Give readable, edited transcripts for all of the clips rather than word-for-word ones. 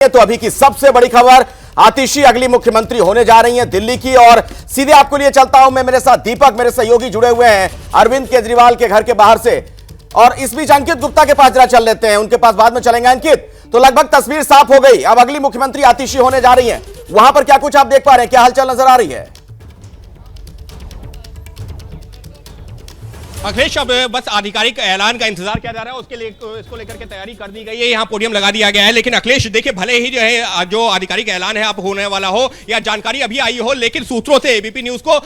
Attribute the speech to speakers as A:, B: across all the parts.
A: तो अभी की सबसे बड़ी खबर, आतिशी अगली मुख्यमंत्री होने जा रही हैं दिल्ली की। और सीधे आपको लिए चलता हूं मैं, मेरे साथ दीपक, मेरे सहयोगी जुड़े हुए हैं अरविंद केजरीवाल के घर के बाहर से। और इस बीच अंकित गुप्ता के पास जरा चल लेते हैं, उनके पास बाद में चलेंगे। अंकित, तो लगभग तस्वीर साफ हो गई, अब अगली मुख्यमंत्री आतिशी होने जा रही है, वहां पर क्या कुछ आप देख पा रहे हैं, क्या हलचल नजर आ रही है?
B: अखिलेश, अब बस आधिकारिक ऐलान का इंतजार किया जा रहा है, उसके लिए इसको लेकर के तैयारी कर दी गई है, यहाँ पोडियम लगा दिया गया है। लेकिन अखिलेश देखिए, भले ही जो आधिकारिक ऐलान है अब होने वाला हो या जानकारी अभी आई हो, लेकिन सूत्रों से एबीपी न्यूज को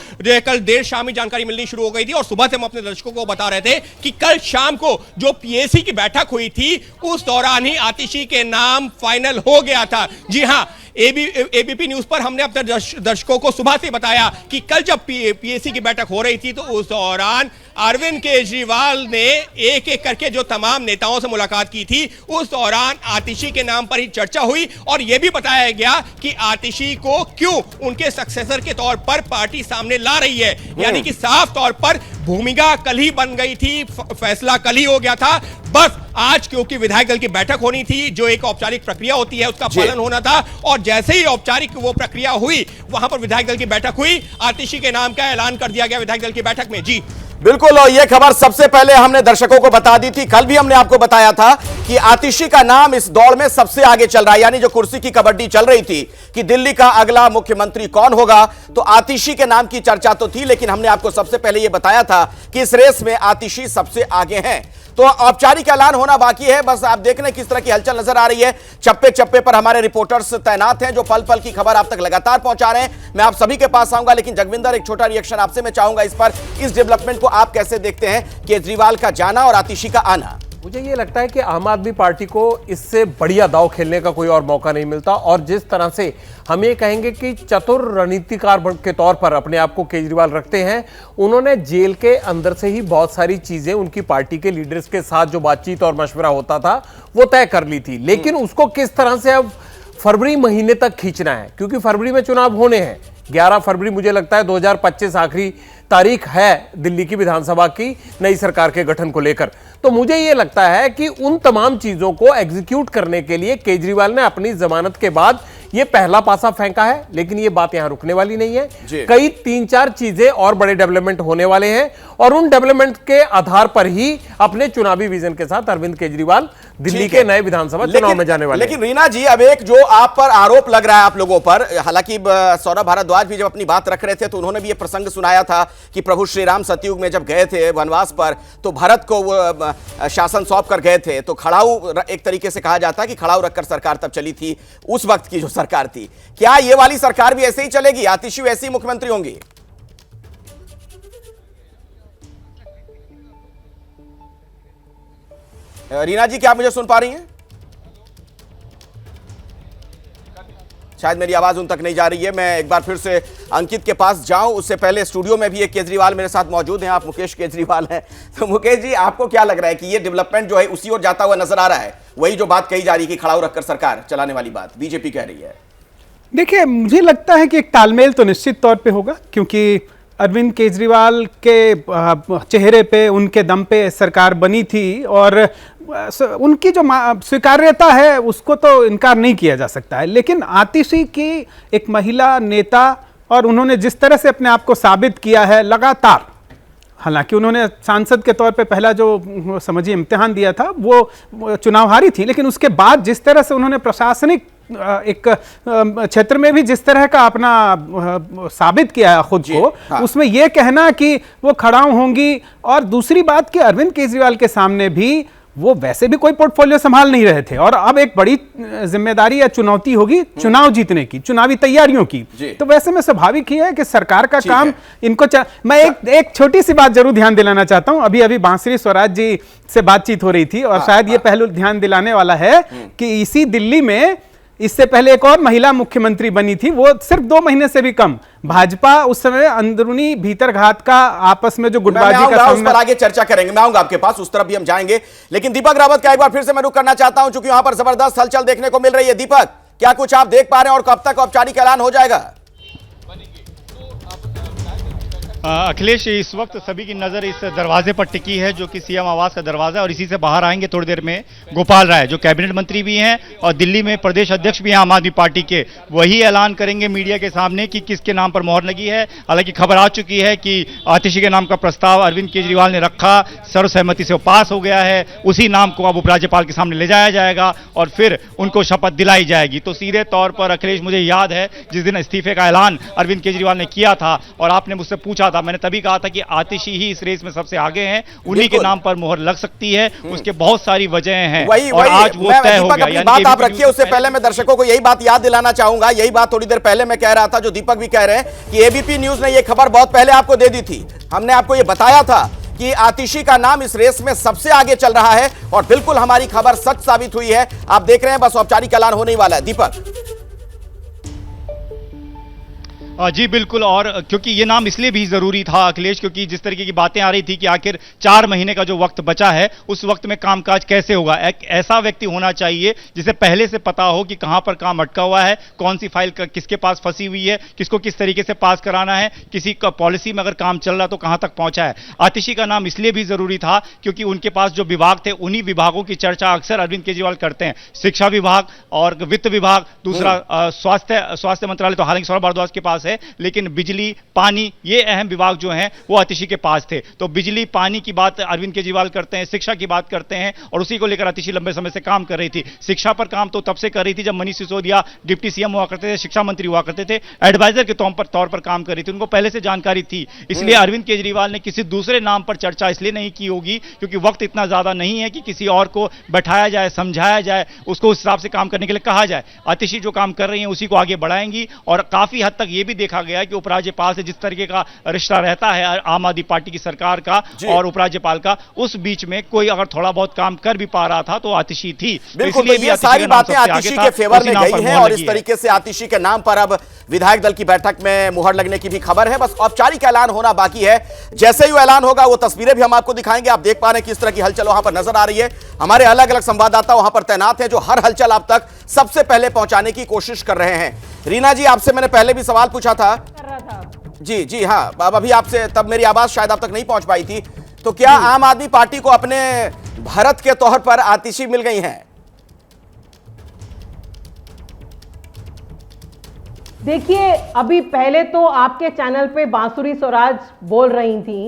B: कल देर शाम ही जानकारी मिलनी शुरू हो गई थी। और सुबह से हम अपने दर्शकों को बता रहे थे कि कल शाम को जो पीएसी की बैठक हुई थी, उस दौरान ही आतिशी के नाम फाइनल हो गया था। जी हाँ, एबीपी न्यूज पर हमने अपने दर्शकों को सुबह से बताया कि कल जब पीएसी की बैठक हो रही थी, तो उस दौरान अरविंद केजरीवाल ने एक एक करके जो तमाम नेताओं से मुलाकात की थी, उस दौरान आतिशी के नाम पर ही चर्चा हुई। और यह भी बताया गया कि आतिशी को क्यों उनके सक्सेसर के तौर पर पार्टी सामने ला रही है। यानी कि साफ तौर पर भूमिका कल ही बन गई थी, फैसला कल ही हो गया था। बस आज क्योंकि विधायक दल की बैठक होनी थी, जो एक औपचारिक प्रक्रिया होती है, उसका पालन होना था। और जैसे ही औपचारिक वो प्रक्रिया हुई, वहां पर विधायक दल की बैठक हुई, आतिशी के नाम का ऐलान कर दिया गया विधायक दल की बैठक में। जी
A: बिल्कुल, और यह खबर सबसे पहले हमने दर्शकों को बता दी थी, कल भी हमने आपको बताया था कि आतिशी का नाम इस दौड़ में सबसे आगे चल रहा है। यानी जो कुर्सी की कबड्डी चल रही थी कि दिल्ली का अगला मुख्यमंत्री कौन होगा, तो आतिशी के नाम की चर्चा तो थी, लेकिन हमने आपको सबसे पहले यह बताया था कि इस रेस में आतिशी सबसे आगे हैं। तो औपचारिक ऐलान होना बाकी है, बस आप देख रहे हैं किस तरह की हलचल नजर आ रही है। चप्पे चप्पे पर हमारे रिपोर्टर्स तैनात हैं, जो पल पल की खबर आप तक लगातार पहुंचा रहे हैं। मैं आप सभी के पास आऊंगा, लेकिन जगविंदर, एक छोटा रिएक्शन आपसे मैं चाहूंगा इस पर, इस डेवलपमेंट को आप कैसे देखते हैं, केजरीवाल का जाना और आतिशी का आना?
C: मुझे ये लगता है कि आम आदमी पार्टी को इससे बढ़िया दांव खेलने का कोई और मौका नहीं मिलता। और जिस तरह से हम ये कहेंगे कि चतुर रणनीतिकार के तौर पर अपने आप को केजरीवाल रखते हैं, उन्होंने जेल के अंदर से ही बहुत सारी चीजें उनकी पार्टी के लीडर्स के साथ जो बातचीत और मशवरा होता था वो तय कर ली थी। लेकिन उसको किस तरह से अब फरवरी महीने तक खींचना है, क्योंकि फरवरी में चुनाव होने हैं। 11 फरवरी मुझे लगता है 2025 आखिरी तारीख है दिल्ली की विधानसभा की नई सरकार के गठन को लेकर। तो मुझे यह लगता है कि उन तमाम चीजों को एग्जीक्यूट करने के लिए केजरीवाल ने अपनी जमानत के बाद ये पहला पासा फेंका है। लेकिन ये बात यहां रुकने वाली नहीं है, कई 3-4 चीजें और बड़े डेवलपमेंट होने वाले हैं, और उन डेवलपमेंट के आधार पर ही अपने चुनावी विजन के साथ अरविंद केजरीवाल दिल्ली के नए विधानसभा चुनाव में जाने वाले।
A: लेकिन रीना जी, अब एक जो आप पर आरोप लग रहा है आप लोगों पर, हालांकि सौरभ भारद्वाज भी जब अपनी बात रख रहे थे तो उन्होंने भी यह प्रसंग सुनाया था कि प्रभु श्री राम सतयुग में जब गए थे वनवास पर, तो भरत को शासन सौंप कर गए थे, तो खड़ाऊ, एक तरीके से कहा जाता है कि खड़ाऊ रखकर सरकार तब चली थी, उस वक्त की जो सरकार थी। क्या ये वाली सरकार भी ऐसे ही चलेगी, आतिशी वैसी मुख्यमंत्री होंगी? रीना जी, क्या आप मुझे सुन पा रही हैं? शायद मेरी आवाज उन तक नहीं जा रही है। मैं एक बार फिर से अंकित के पास जाऊं, उससे पहले स्टूडियो में भी एक केजरीवाल मेरे साथ मौजूद हैं, आप मुकेश केजरीवाल हैं। तो मुकेश जी, आपको क्या लग रहा है कि ये डेवलपमेंट जो है उसी ओर जाता हुआ नजर आ रहा है? वही जो बात कही जा रही है कि खड़ाऊ रखकर सरकार चलाने वाली बात बीजेपी कह रही है।
D: देखिए, मुझे लगता है कि एक तालमेल तो निश्चित तौर पे होगा, क्योंकि अरविंद केजरीवाल के चेहरे पे, उनके दम पे सरकार बनी थी, और उनकी जो स्वीकार्यता है उसको तो इनकार नहीं किया जा सकता है। लेकिन आतिशी की एक महिला नेता, और उन्होंने जिस तरह से अपने आप को साबित किया है लगातार, हालांकि उन्होंने सांसद के तौर पे पहला जो समझिए इम्तिहान दिया था वो चुनाव हारी थी, लेकिन उसके बाद जिस तरह से उन्होंने प्रशासनिक एक क्षेत्र में भी जिस तरह का अपना साबित किया खुद को,
A: हाँ। उसमें
D: यह कहना कि वो खड़ाऊ होंगी। और दूसरी बात कि अरविंद केजरीवाल के सामने भी वो वैसे भी कोई पोर्टफोलियो संभाल नहीं रहे थे, और अब एक बड़ी जिम्मेदारी या चुनौती होगी चुनाव जीतने की, चुनावी तैयारियों की। तो वैसे में स्वाभाविक ही है कि सरकार का काम इनको मैं एक छोटी सी बात जरूर ध्यान दिलाना चाहता हूं। अभी बांसुरी स्वराज जी से बातचीत हो रही थी, और शायद ये पहलू ध्यान दिलाने वाला है कि इसी दिल्ली में इससे पहले एक और महिला मुख्यमंत्री बनी थी, वो सिर्फ 2 महीने से भी कम। भाजपा उस समय अंदरूनी भीतर घात का आपस में जो गुटबाजी का
A: उस पर आगे चर्चा करेंगे, मैं आऊंगा आपके पास, उस तरफ भी हम जाएंगे। लेकिन दीपक रावत का एक बार फिर से मैं रुख करना चाहता हूं, क्योंकि वहां पर जबरदस्त हलचल देखने को मिल रही है। दीपक, क्या कुछ आप देख पा रहे हैं और कब तक औपचारिक ऐलान हो जाएगा?
E: अखिलेश, इस वक्त सभी की नज़र इस दरवाजे पर टिकी है जो कि सीएम आवास का दरवाजा है, और इसी से बाहर आएंगे थोड़ी देर में गोपाल राय, जो कैबिनेट मंत्री भी हैं और दिल्ली में प्रदेश अध्यक्ष भी हैं आम आदमी पार्टी के। वही ऐलान करेंगे मीडिया के सामने कि किसके नाम पर मोहर लगी है। हालांकि खबर आ चुकी है कि आतिशी के नाम का प्रस्ताव अरविंद केजरीवाल ने रखा, सर्वसहमति से वो पास हो गया है। उसी नाम को अब उपराज्यपाल के सामने ले जाया जाएगा और फिर उनको शपथ दिलाई जाएगी। तो सीधे तौर पर अखिलेश, मुझे याद है जिस दिन इस्तीफे का ऐलान अरविंद केजरीवाल ने किया था और आपने मुझसे पूछा था, मैंने तभी कहा था कि आतिशी ही इस रेस में सबसे आगे हैं, उन्हीं के नाम पर मोहर लग सकती है। उसके बहुत सारी वजह हैं और आज वो तय हो गया।
A: बात आप रखिए, उससे पहले मैं दर्शकों को यही बात याद दिलाना चाहूंगा, यही बात थोड़ी देर पहले मैं कह रहा था, जो दीपक भी कह रहे हैं कि एबीपी न्यूज ने यह खबर बहुत पहले आपको दे दी थी। हमने आपको यह बताया था कि आतिशी का नाम इस रेस में सबसे आगे चल रहा है और बिल्कुल हमारी खबर सच साबित हुई है। आप देख रहे हैं, बस औपचारिक ऐलान होने ही वाला है। दीपक
E: जी बिल्कुल, और क्योंकि ये नाम इसलिए भी जरूरी था अखिलेश, क्योंकि जिस तरीके की बातें आ रही थी कि आखिर 4 महीने का जो वक्त बचा है उस वक्त में कामकाज कैसे होगा। एक ऐसा व्यक्ति होना चाहिए जिसे पहले से पता हो कि कहां पर काम अटका हुआ है, कौन सी फाइल किसके पास फंसी हुई है, किसको किस तरीके से पास कराना है, किसी का पॉलिसी में अगर काम चल रहा तो कहां तक पहुंचा है। आतिशी का नाम इसलिए भी जरूरी था क्योंकि उनके पास जो विभाग थे उन्हीं विभागों की चर्चा अक्सर अरविंद केजरीवाल करते हैं। शिक्षा विभाग और वित्त विभाग, दूसरा स्वास्थ्य मंत्रालय तो हालांकि सौरभ भारद्वाज के पास है, लेकिन बिजली, पानी, ये अहम विभाग जो हैं वो आतिशी के पास थे। तो बिजली, पानी की बात अरविंद केजरीवाल करते हैं, शिक्षा की बात करते हैं और उसी को लेकर आतिशी लंबे समय से काम कर रही थी। शिक्षा पर काम तो तब से कर रही थी जब मनीष सिसोदिया डिप्टी सीएम हुआ करते थे, शिक्षा मंत्री हुआ करते थे, एडवाइजर के तौर पर काम कर रही थी, उनको पहले से जानकारी थी। इसलिए अरविंद केजरीवाल ने किसी दूसरे नाम पर चर्चा इसलिए नहीं की होगी क्योंकि वक्त इतना ज्यादा नहीं है कि किसी और को बैठाया जाए, समझाया जाए, उसको उस हिसाब से काम करने के लिए कहा जाए। आतिशी जो काम कर रही है उसी को आगे बढ़ाएंगी और काफी हद तक यह भी देखा गया कि उपराज्यपाल से जिस तरीके का रिश्ता रहता है आम आदमी पार्टी की सरकार का और उपराज्यपाल का, उस बीच में कोई अगर थोड़ा बहुत काम कर भी पा रहा था तो आतिशी थी।
A: बिल्कुल, तो ये सारी बातें आतिशी के फेवर में गई हैं और इस तरीके से आतिशी के नाम पर अब विधायक दल की बैठक में मुहर लगने की भी खबर है। बस औपचारिक ऐलान होना बाकी है। जैसे ही ऐलान होगा वो तस्वीरें भी हम आपको दिखाएंगे। आप देख पा रहे हैं किस तरह की हलचल वहां पर नजर आ रही है। हमारे अलग अलग संवाददाता वहां पर तैनात हैं जो हर हलचल आप तक सबसे पहले पहुंचाने की कोशिश कर रहे हैं। रीना जी, आपसे मैंने पहले भी सवाल पूछा था। जी हाँ, अब अभी आपसे तब मेरी आवाज शायद आप तक नहीं पहुंच पाई थी। तो क्या आम आदमी पार्टी को अपने भारत के तौर पर आतिशी मिल गई हैं?
F: देखिए, अभी पहले तो आपके चैनल पे बांसुरी स्वराज बोल रही थी।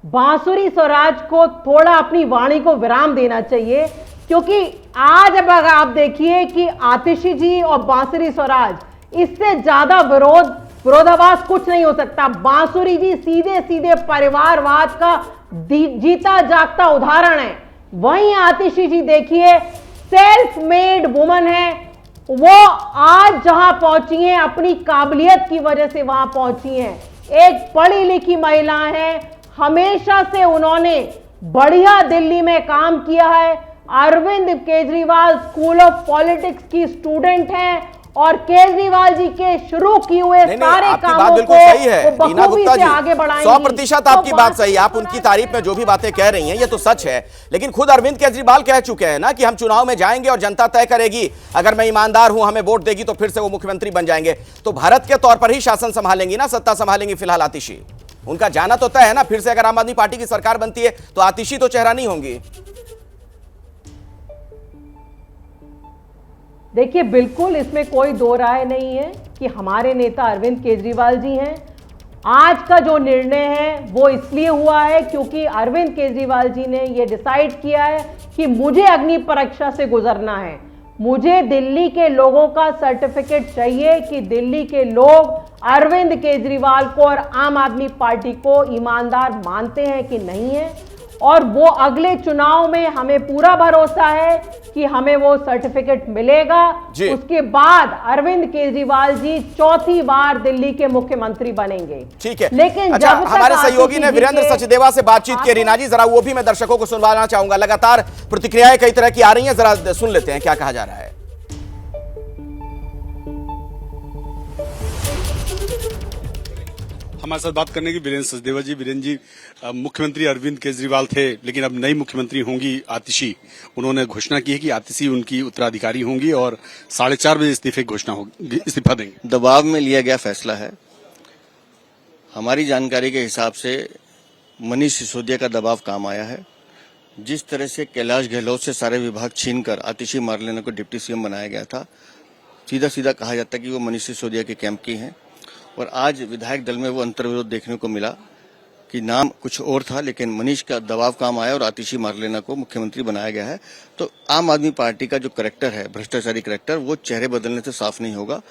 F: बांसुरी स्वराज को थोड़ा अपनी वाणी को विराम देना चाहिए, क्योंकि आज अब अगर आप देखिए कि आतिशी जी और बांसुरी स्वराज, इससे ज्यादा विरोधाभास कुछ नहीं हो सकता। बांसुरी जी सीधे सीधे परिवारवाद का जीता जागता उदाहरण है। वहीं आतिशी जी देखिए, सेल्फ मेड वुमन है। वो आज जहां पहुंची हैं अपनी काबिलियत की वजह से वहां पहुंची हैं। एक पढ़ी लिखी महिला है, हमेशा से उन्होंने बढ़िया दिल्ली में काम किया है। Arvind Kejriwal school of politics की स्टूडेंट हैं और केजरीवाल जी के शुरू किए हुए सारे कामों को
A: रीना गुप्ता जी, 100% आपकी बात सही है। आप उनकी तारीफ में जो भी बातें कह रही हैं ये तो सच है, लेकिन खुद अरविंद केजरीवाल कह चुके हैं ना कि हम चुनाव में जाएंगे और जनता तय करेगी, अगर मैं ईमानदार हूं, हमें वोट देगी तो फिर से वो मुख्यमंत्री बन जाएंगे। तो भारत के तौर पर ही शासन संभालेंगी ना, सत्ता संभालेंगी फिलहाल आतिशी। उनका जाना तो तय है ना, फिर से अगर आम आदमी पार्टी की सरकार बनती है तो आतिशी तो चेहरा नहीं होंगी।
F: देखिए, बिल्कुल इसमें कोई दो राय नहीं है कि हमारे नेता अरविंद केजरीवाल जी हैं। आज का जो निर्णय है वो इसलिए हुआ है क्योंकि अरविंद केजरीवाल जी ने ये डिसाइड किया है कि मुझे अग्नि परीक्षा से गुजरना है। मुझे दिल्ली के लोगों का सर्टिफिकेट चाहिए कि दिल्ली के लोग अरविंद केजरीवाल को और आम आदमी पार्टी को ईमानदार मानते हैं कि नहीं है, और वो अगले चुनाव में हमें पूरा भरोसा है कि हमें वो सर्टिफिकेट मिलेगा। उसके बाद अरविंद केजरीवाल जी चौथी बार दिल्ली के मुख्यमंत्री बनेंगे।
A: ठीक है,
F: लेकिन
A: अच्छा, हमारे सहयोगी ने वीरेंद्र सचदेवा से बातचीत की। रीना जी, जरा वो भी मैं दर्शकों को सुनवाना चाहूंगा। लगातार प्रतिक्रियाएं कई तरह की आ रही हैं, जरा सुन लेते हैं क्या कहा जा रहा है।
G: हमारे साथ बात करने की वीरेंद्र सचदेवा जी। वीरेंद्र जी, मुख्यमंत्री अरविंद केजरीवाल थे, लेकिन अब नई मुख्यमंत्री होंगी आतिशी। उन्होंने घोषणा की है कि आतिशी उनकी उत्तराधिकारी होंगी और 4:30 बजे इस्तीफा देंगे।
H: दबाव में लिया गया फैसला है। हमारी जानकारी के हिसाब से मनीष सिसोदिया का दबाव काम आया है। जिस तरह से कैलाश गहलोत से सारे विभाग छीनकर आतिशी मारलेना को डिप्टी सीएम बनाया गया था, सीधा सीधा कहा जाता है कि वो मनीष सिसोदिया के कैंप की हैं। और आज विधायक दल में वो अंतर्विरोध देखने को मिला कि नाम कुछ और था, लेकिन मनीष का दबाव काम आया और आतिशी मारलेना को मुख्यमंत्री बनाया गया है। तो आम आदमी पार्टी का जो करैक्टर है, भ्रष्टाचारी करैक्टर, वो चेहरे बदलने से साफ नहीं होगा।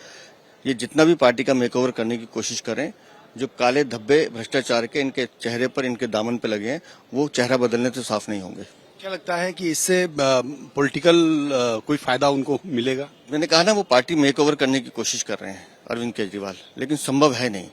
H: ये जितना भी पार्टी का मेकओवर करने की कोशिश करें, जो काले धब्बे भ्रष्टाचार के इनके चेहरे पर, इनके दामन पे लगे हैं, वो चेहरा बदलने से साफ नहीं होंगे।
G: क्या लगता है कि इससे पॉलिटिकल कोई फायदा उनको मिलेगा?
H: मैंने कहा ना, वो पार्टी मेकओवर करने की कोशिश कर रहे हैं अरविंद केजरीवाल, लेकिन संभव है नहीं।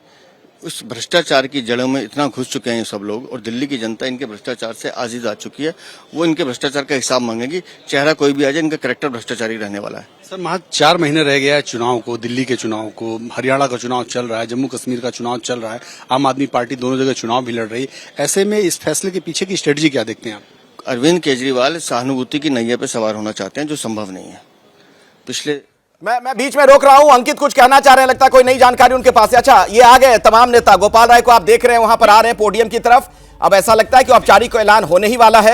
H: उस भ्रष्टाचार की जड़ों में इतना घुस चुके हैं ये सब लोग, और दिल्ली की जनता इनके भ्रष्टाचार से आजीज आ चुकी है। वो इनके भ्रष्टाचार का हिसाब मांगेगी। चेहरा कोई भी आ जाए, इनका करैक्टर भ्रष्टाचारी रहने वाला है।
G: सर, महज 4 महीने रह गया है चुनाव को, दिल्ली के चुनाव को, हरियाणा का चुनाव चल रहा है, जम्मू कश्मीर का चुनाव चल रहा है, आम आदमी पार्टी दोनों जगह चुनाव भी लड़ रही है। ऐसे में इस फैसले के पीछे की स्ट्रेटजी क्या देखते हैं आप?
H: अरविंद केजरीवाल सहानुभूति की नैया पे सवार होना चाहते हैं, जो संभव नहीं है। पिछले
A: मैं बीच में रोक रहा हूं। अंकित कुछ कहना चाह रहे हैं, लगता है कोई नई जानकारी उनके पास है। अच्छा, ये आ गए तमाम नेता। गोपाल राय को आप देख रहे हैं, वहां पर आ रहे हैं पोडियम की तरफ। अब ऐसा लगता है कि औपचारिक ऐलान होने ही वाला है।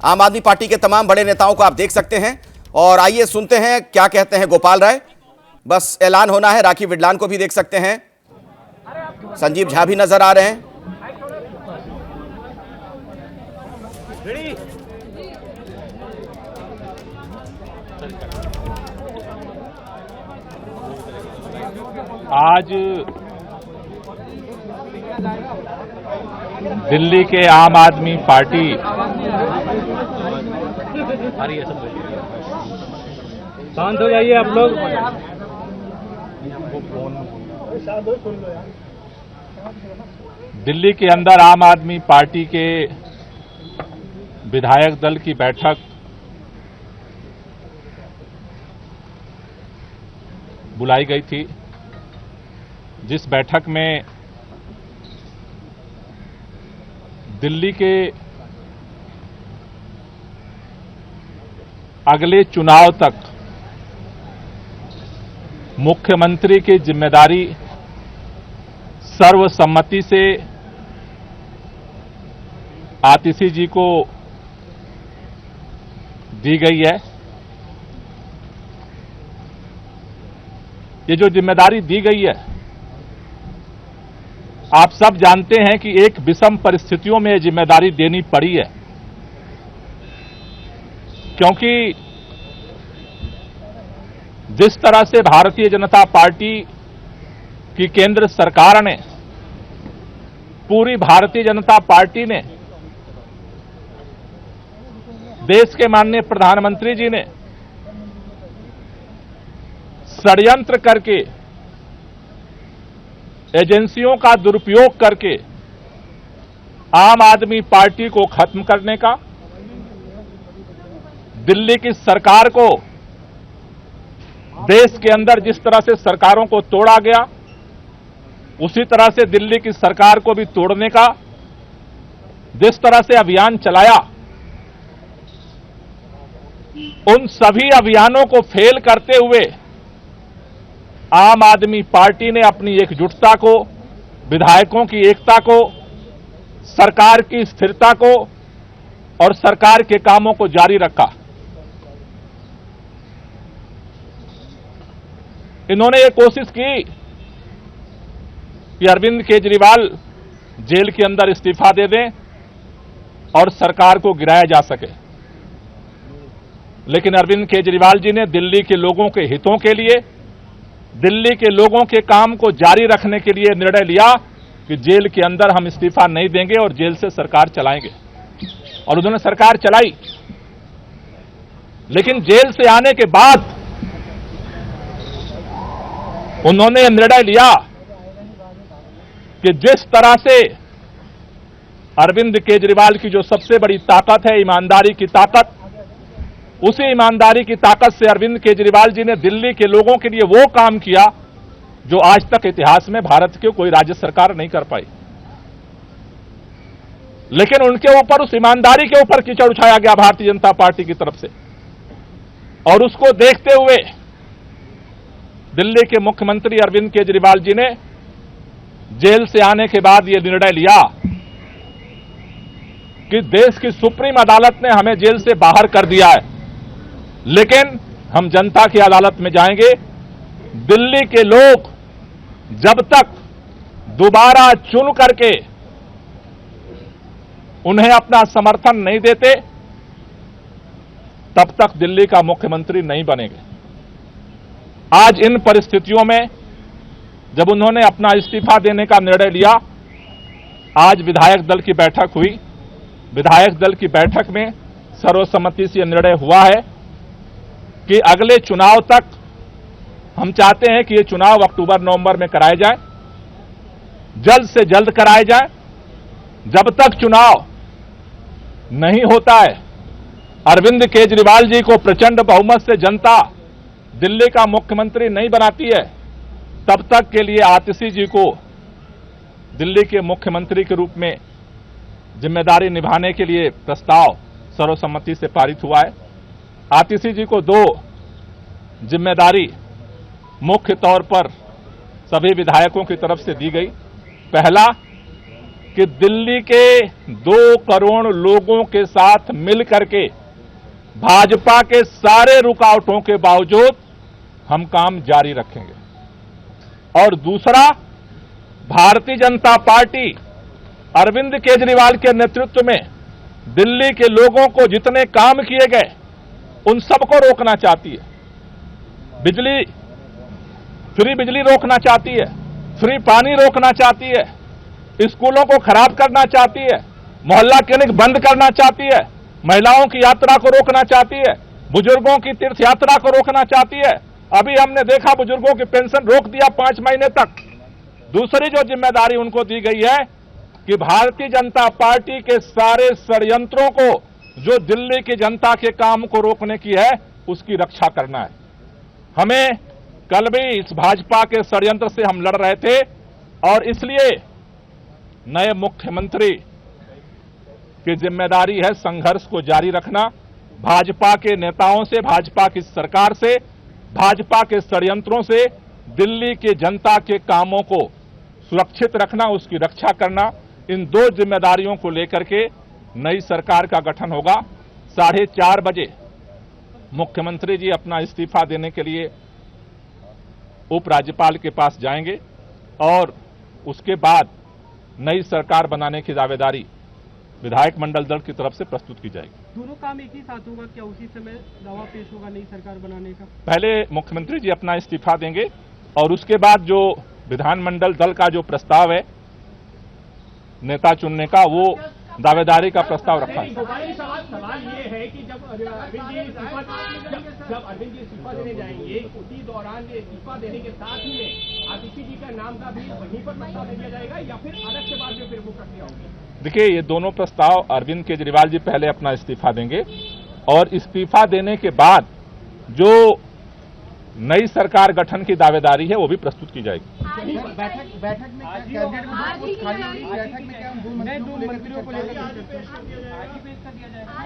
A: आम आदमी पार्टी के तमाम बड़े नेताओं को आप देख सकते हैं, और आइए सुनते हैं क्या कहते हैं गोपाल राय। बस ऐलान होना है। राखी विडलान को भी देख सकते हैं, संजीव झा भी नजर आ रहे हैं।
I: आज दिल्ली के आम आदमी पार्टी शांत हो जाइए आप लोग। दिल्ली के अंदर आम आदमी पार्टी के विधायक दल की बैठक बुलाई गई थी, जिस बैठक में दिल्ली के अगले चुनाव तक मुख्यमंत्री की जिम्मेदारी सर्वसम्मति से आतिशी जी को दी गई है। ये जो जिम्मेदारी दी गई है, आप सब जानते हैं कि एक विषम परिस्थितियों में जिम्मेदारी देनी पड़ी है, क्योंकि जिस तरह से भारतीय जनता पार्टी की केंद्र सरकार ने, पूरी भारतीय जनता पार्टी ने, देश के माननीय प्रधानमंत्री जी ने षड्यंत्र करके, एजेंसियों का दुरुपयोग करके आम आदमी पार्टी को खत्म करने का, दिल्ली की सरकार को, देश के अंदर जिस तरह से सरकारों को तोड़ा गया, उसी तरह से दिल्ली की सरकार को भी तोड़ने का जिस तरह से अभियान चलाया, उन सभी अभियानों को फेल करते हुए आम आदमी पार्टी ने अपनी एकजुटता को, विधायकों की एकता को, सरकार की स्थिरता को और सरकार के कामों को जारी रखा। इन्होंने ये कोशिश की कि अरविंद केजरीवाल जेल के अंदर इस्तीफा दे दें और सरकार को गिराया जा सके, लेकिन अरविंद केजरीवाल जी ने दिल्ली के लोगों के हितों के लिए, दिल्ली के लोगों के काम को जारी रखने के लिए निर्णय लिया कि जेल के अंदर हम इस्तीफा नहीं देंगे और जेल से सरकार चलाएंगे, और उन्होंने सरकार चलाई। लेकिन जेल से आने के बाद उन्होंने निर्णय लिया कि जिस तरह से अरविंद केजरीवाल की जो सबसे बड़ी ताकत है, ईमानदारी की ताकत, उसी ईमानदारी की ताकत से अरविंद केजरीवाल जी ने दिल्ली के लोगों के लिए वो काम किया जो आज तक इतिहास में भारत की कोई राज्य सरकार नहीं कर पाई। लेकिन उनके ऊपर, उस ईमानदारी के ऊपर कीचड़ उछाया गया भारतीय जनता पार्टी की तरफ से, और उसको देखते हुए दिल्ली के मुख्यमंत्री अरविंद केजरीवाल जी ने जेल से आने के बाद यह निर्णय लिया कि देश की सुप्रीम अदालत ने हमें जेल से बाहर कर दिया है, लेकिन हम जनता की अदालत में जाएंगे। दिल्ली के लोग जब तक दोबारा चुन करके उन्हें अपना समर्थन नहीं देते, तब तक दिल्ली का मुख्यमंत्री नहीं बनेंगे। आज इन परिस्थितियों में जब उन्होंने अपना इस्तीफा देने का निर्णय लिया, आज विधायक दल की बैठक हुई। विधायक दल की बैठक में सर्वसम्मति से यह निर्णय हुआ है कि अगले चुनाव तक हम चाहते हैं कि ये चुनाव अक्टूबर-नवंबर में कराए जाए, जल्द से जल्द कराए जाए। जब तक चुनाव नहीं होता है, अरविंद केजरीवाल जी को प्रचंड बहुमत से जनता दिल्ली का मुख्यमंत्री नहीं बनाती है, तब तक के लिए आतिशी जी को दिल्ली के मुख्यमंत्री के रूप में जिम्मेदारी निभाने के लिए प्रस्ताव सर्वसम्मति से पारित हुआ है। आतिशी जी को 2 जिम्मेदारी मुख्य तौर पर सभी विधायकों की तरफ से दी गई। पहला कि दिल्ली के 2 करोड़ लोगों के साथ मिलकर के भाजपा के सारे रुकावटों के बावजूद हम काम जारी रखेंगे, और दूसरा, भारतीय जनता पार्टी अरविंद केजरीवाल के नेतृत्व में दिल्ली के लोगों को जितने काम किए गए उन सबको रोकना चाहती है। फ्री बिजली रोकना चाहती है, फ्री पानी रोकना चाहती है, स्कूलों को खराब करना चाहती है, मोहल्ला क्लिनिक बंद करना चाहती है, महिलाओं की यात्रा को रोकना चाहती है, बुजुर्गों की तीर्थ यात्रा को रोकना चाहती है। अभी हमने देखा बुजुर्गों की पेंशन रोक दिया 5 महीने तक। दूसरी जो जिम्मेदारी उनको दी गई है कि भारतीय जनता पार्टी के सारे षड्यंत्रों को, जो दिल्ली की जनता के काम को रोकने की है, उसकी रक्षा करना है। हमें कल भी इस भाजपा के षड्यंत्र से हम लड़ रहे थे, और इसलिए नए मुख्यमंत्री की जिम्मेदारी है संघर्ष को जारी रखना, भाजपा के नेताओं से, भाजपा की सरकार से, भाजपा के षड्यंत्रों से दिल्ली की जनता के कामों को सुरक्षित रखना, उसकी रक्षा करना। इन 2 जिम्मेदारियों को लेकर के नई सरकार का गठन होगा। 4:30 बजे मुख्यमंत्री जी अपना इस्तीफा देने के लिए उपराज्यपाल के पास जाएंगे, और उसके बाद नई सरकार बनाने की दावेदारी विधायक मंडल दल की तरफ से प्रस्तुत की जाएगी।
J: दोनों काम एक ही साथ होगा क्या? उसी समय दावा पेश होगा नई सरकार बनाने का?
I: पहले मुख्यमंत्री जी अपना इस्तीफा देंगे, और उसके बाद जो विधानमंडल दल का जो प्रस्ताव है नेता चुनने का, वो दावेदारी का प्रस्ताव रखा है।
B: सवाल ये है कि जब अरविंद जी इस्तीफा देने जाएंगे, उसी दौरान ये इस्तीफा देने के साथ ही में आतिशी जी का नाम का भी वहीं पर प्रस्ताव दिया जाएगा, या फिर अलग से बाद में फिर वो प्रक्रिया होगी?
I: देखिए, ये दोनों प्रस्ताव अरविंद केजरीवाल जी पहले अपना इस्तीफा देंगे, और इस्तीफा देने के बाद जो नई सरकार गठन की दावेदारी है वो भी प्रस्तुत की जाएगी।
J: बैठक में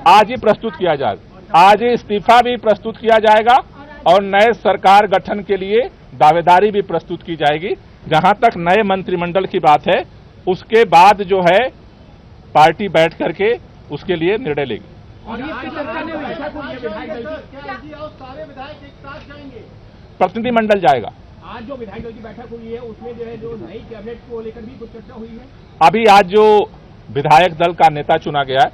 I: आज ही प्रस्तुत किया जाएगा। आज ही इस्तीफा भी प्रस्तुत किया जाएगा, और नए सरकार गठन के लिए दावेदारी भी प्रस्तुत की जाएगी। जहां तक नए मंत्रिमंडल की बात है, उसके बाद जो है पार्टी बैठ करके उसके लिए निर्णय लेगी।
J: और ये सरकार ने
B: सारे विधायक एक साथ जाएंगे,
I: प्रतिनिधिमंडल जाएगा।
B: आज जो विधायक दल की बैठक हुई है उसमें जो है जो नई कैबिनेट को लेकर भी कुछ चर्चा हुई है।
I: अभी आज जो विधायक दल का नेता चुना गया है,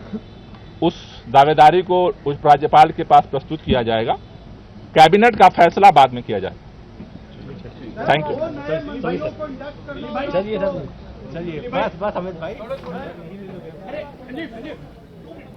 I: उस दावेदारी को उस राज्यपाल के पास प्रस्तुत किया जाएगा। कैबिनेट का फैसला बाद में किया जाएगा। Thank you.
J: चलिए बस अमित भाई।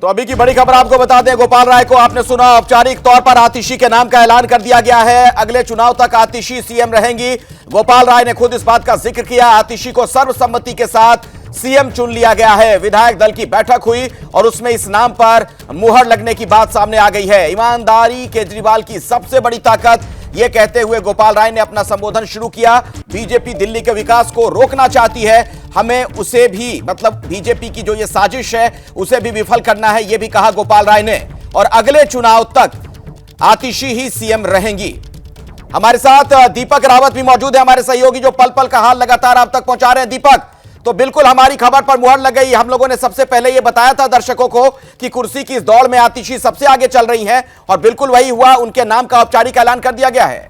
A: तो अभी की बड़ी खबर आपको बता दें, गोपाल राय को आपने सुना, औपचारिक तौर पर आतिशी के नाम का ऐलान कर दिया गया है। अगले चुनाव तक आतिशी सीएम रहेंगी। गोपाल राय ने खुद इस बात का जिक्र किया। आतिशी को सर्वसम्मति के साथ सीएम चुन लिया गया है। विधायक दल की बैठक हुई और उसमें इस नाम पर मुहर लगने की बात सामने आ गई है। ईमानदारी केजरीवाल की सबसे बड़ी ताकत, यह कहते हुए गोपाल राय ने अपना संबोधन शुरू किया। बीजेपी दिल्ली के विकास को रोकना चाहती है, हमें उसे भी, मतलब बीजेपी की जो ये साजिश है उसे भी विफल करना है, यह भी कहा गोपाल राय ने। और अगले चुनाव तक आतिशी ही सीएम रहेंगी। हमारे साथ दीपक रावत भी मौजूद है, हमारे सहयोगी जो पल पल का हाल लगातार आप तक पहुंचा रहे हैं। दीपक, तो बिल्कुल हमारी खबर पर मुहर लग गई। हम लोगों ने सबसे पहले यह बताया था दर्शकों को कि कुर्सी की इस दौड़ में आतिशी सबसे आगे चल रही हैं और बिल्कुल वही हुआ, उनके नाम का औपचारिक ऐलान कर दिया गया है।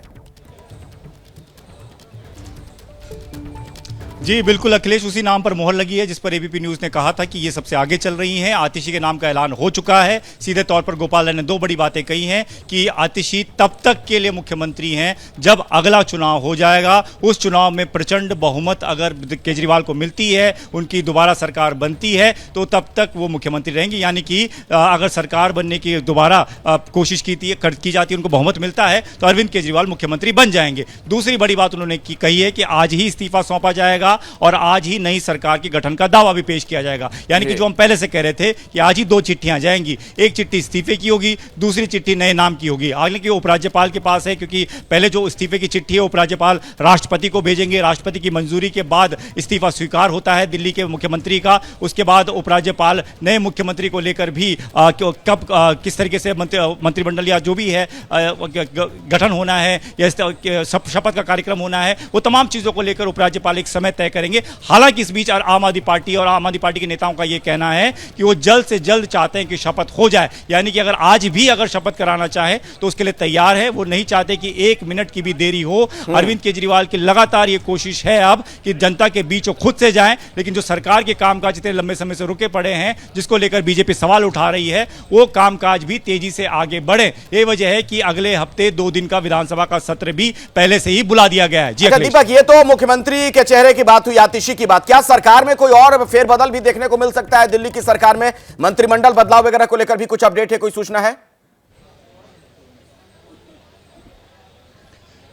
E: जी बिल्कुल अखिलेश, उसी नाम पर मोहर लगी है जिस पर एबीपी न्यूज ने कहा था कि ये सबसे आगे चल रही हैं। आतिशी के नाम का ऐलान हो चुका है। सीधे तौर पर गोपाल राय ने दो बड़ी बातें कही हैं कि आतिशी तब तक के लिए मुख्यमंत्री हैं जब अगला चुनाव हो जाएगा। उस चुनाव में प्रचंड बहुमत अगर केजरीवाल को मिलती है, उनकी दोबारा सरकार बनती है, तो तब तक वो मुख्यमंत्री रहेंगे। यानी कि अगर सरकार बनने की दोबारा कोशिश की जाती है, उनको बहुमत मिलता है, तो अरविंद केजरीवाल मुख्यमंत्री बन जाएंगे। दूसरी बड़ी बात उन्होंने कही है कि आज ही इस्तीफा सौंपा जाएगा और आज ही नई सरकार के गठन का दावा भी पेश किया जाएगा। यानी कि जो हम पहले से कह रहे थे कि आज ही दो चिट्ठियां जाएंगी, एक चिट्ठी इस्तीफे की होगी, दूसरी चिट्ठी नए नाम की होगी। हालांकि उपराज्यपाल के पास है, क्योंकि पहले जो इस्तीफे की चिट्ठी है उपराज्यपाल राष्ट्रपति को भेजेंगे, राष्ट्रपति की मंजूरी के बाद इस्तीफा स्वीकार होता है दिल्ली के मुख्यमंत्री का। उसके बाद उपराज्यपाल नए मुख्यमंत्री को लेकर भी कब किस तरीके से मंत्रिमंडल या जो भी है गठन होना है या शपथ का कार्यक्रम होना है, वो तमाम चीजों को लेकर उपराज्यपाल एक समय तय करेंगे। हालांकि इस बीच आम आदमी पार्टी के नेताओं का यह कहना है कि वो जल्द से जल्द चाहते हैं कि शपथ हो जाए। यानी कि आज भी अगर शपथ कराना चाहे तो उसके लिए तैयार है। वो नहीं चाहते कि एक मिनट की भी देरी हो। अरविंद केजरीवाल की लगातार ये कोशिश है अब कि जनता के बीच वो खुद से जाएं, लेकिन जो सरकार के कामकाज इतने लंबे समय से रुके पड़े हैं, जिसको लेकर बीजेपी सवाल उठा रही है, वो कामकाज भी तेजी से आगे बढ़े। ये वजह है कि अगले हफ्ते 2 दिन का विधानसभा का सत्र भी पहले से ही बुला दिया गया है। जी
A: दीपक, ये तो मुख्यमंत्री के चेहरे की बात हुई, आतिशी की बात। क्या सरकार में कोई और फेरबदल भी देखने को मिल सकता है? दिल्ली की सरकार में मंत्रिमंडल बदलाव वगैरह को लेकर भी कुछ अपडेट है, कोई सूचना है?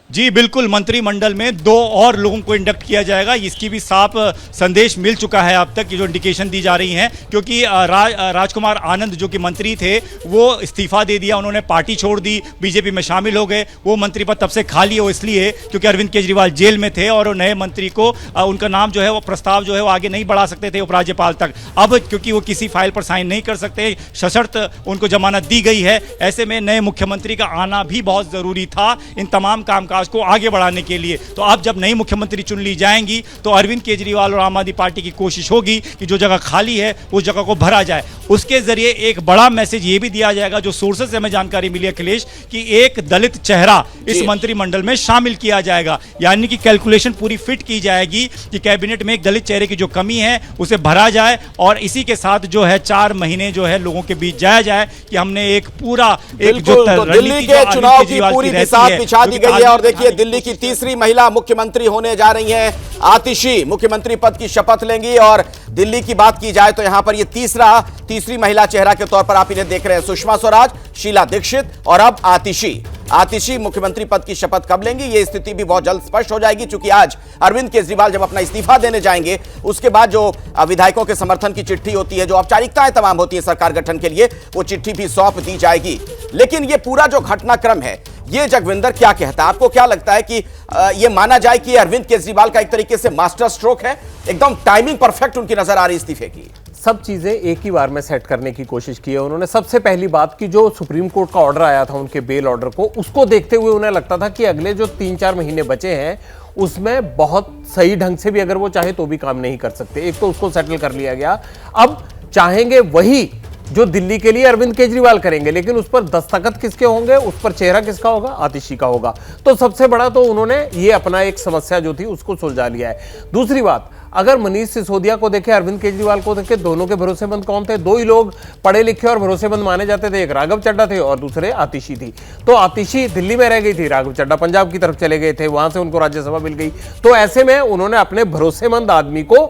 E: जी बिल्कुल, मंत्रिमंडल में 2 और लोगों को इंडक्ट किया जाएगा। इसकी भी साफ संदेश मिल चुका है अब तक, की जो इंडिकेशन दी जा रही हैं, क्योंकि राजकुमार आनंद जो कि मंत्री थे वो इस्तीफा दे दिया, उन्होंने पार्टी छोड़ दी, बीजेपी में शामिल हो गए। वो मंत्री पद तब से खाली हो इसलिए क्योंकि अरविंद केजरीवाल जेल में थे और नए मंत्री को उनका नाम जो है वो प्रस्ताव जो है वो आगे नहीं बढ़ा सकते थे उपराज्यपाल तक। अब क्योंकि वो किसी फाइल पर साइन नहीं कर सकते, सशर्त उनको जमानत दी गई है, ऐसे में नए मुख्यमंत्री का आना भी बहुत जरूरी था इन तमाम कामकाज को आगे बढ़ाने के लिए। तो अब जब नई मुख्यमंत्री चुन ली जाएंगी तो अरविंद केजरीवाल और आम आदमी पार्टी की कोशिश होगी कि जो जगह खाली है उस जगह को भरा जाए। उसके जरिए एक बड़ा मैसेज ये भी दिया जाएगा, जो सोर्सेस से हमें जानकारी मिली अखिलेश, कि एक दलित चेहरा इस मंत्रिमंडल में शामिल किया जाएगा। यानी कि कैलकुलेशन पूरी फिट की जाएगी कि कैबिनेट में एक दलित चेहरे की जो कमी है उसे भरा जाए और इसी के साथ जो है 4 महीने जो है लोगों के बीच जाया जाए कि हमने एक पूरा एक जो
A: दिल्ली के चुनाव की पूरी दिशा बिछा दी गई है। और देखिए, दिल्ली की तीसरी महिला मुख्यमंत्री होने जा रही हैं आतिशी, मुख्यमंत्री पद की शपथ लेंगी। और दिल्ली की बात की जाए तो यहां पर ये तीसरी महिला चेहरा के तौर पर आप इन्हें देख रहे हैं। सुषमा स्वराज, शीला दीक्षित और अब आतिशी मुख्यमंत्री पद की शपथ कब लेंगी, ये स्थिति भी बहुत जल्द स्पष्ट हो जाएगी, क्योंकि आज अरविंद केजरीवाल जब अपना इस्तीफा देने जाएंगे उसके बाद जो विधायकों के समर्थन की चिट्ठी होती है, जो औपचारिकताएं तमाम होती है सरकार गठन के लिए, वो चिट्ठी भी सौंप दी जाएगी। लेकिन ये पूरा जो घटनाक्रम है, ये जगविंदर क्या कहता है? आपको क्या लगता है कि ये माना जाए कि अरविंद केजरीवाल का एक तरीके से मास्टर स्ट्रोक है, एकदम टाइमिंग परफेक्ट उनकी नजर आ रही इस्तीफे की?
C: सब चीजें एक ही बार में सेट करने की कोशिश की है उन्होंने। सबसे पहली बात कि जो सुप्रीम कोर्ट का ऑर्डर आया था उनके बेल ऑर्डर को, उसको देखते हुए उन्हें लगता था कि अगले जो 3-4 महीने बचे हैं उसमें बहुत सही ढंग से भी अगर वो चाहे तो भी काम नहीं कर सकते। एक तो उसको सेटल कर लिया गया। अब चाहेंगे वही जो दिल्ली के लिए अरविंद केजरीवाल करेंगे, लेकिन उस पर दस्तखत किसके होंगे, उस पर चेहरा किसका होगा? आतिशी का होगा। तो सबसे बड़ा तो उन्होंने ये अपना एक समस्या जो थी उसको सुलझा लिया है। दूसरी बात, अगर मनीष सिसोदिया को देखे, अरविंद केजरीवाल को देखे, दोनों के भरोसेमंद कौन थे? 2 ही लोग पढ़े लिखे और भरोसेमंद माने जाते थे, एक राघव चड्ढा थे और दूसरे आतिशी थी। तो आतिशी दिल्ली में रह गई थी, राघव चड्ढा पंजाब की तरफ चले गए थे, वहां से उनको राज्यसभा मिल गई। तो ऐसे में उन्होंने अपने भरोसेमंद आदमी को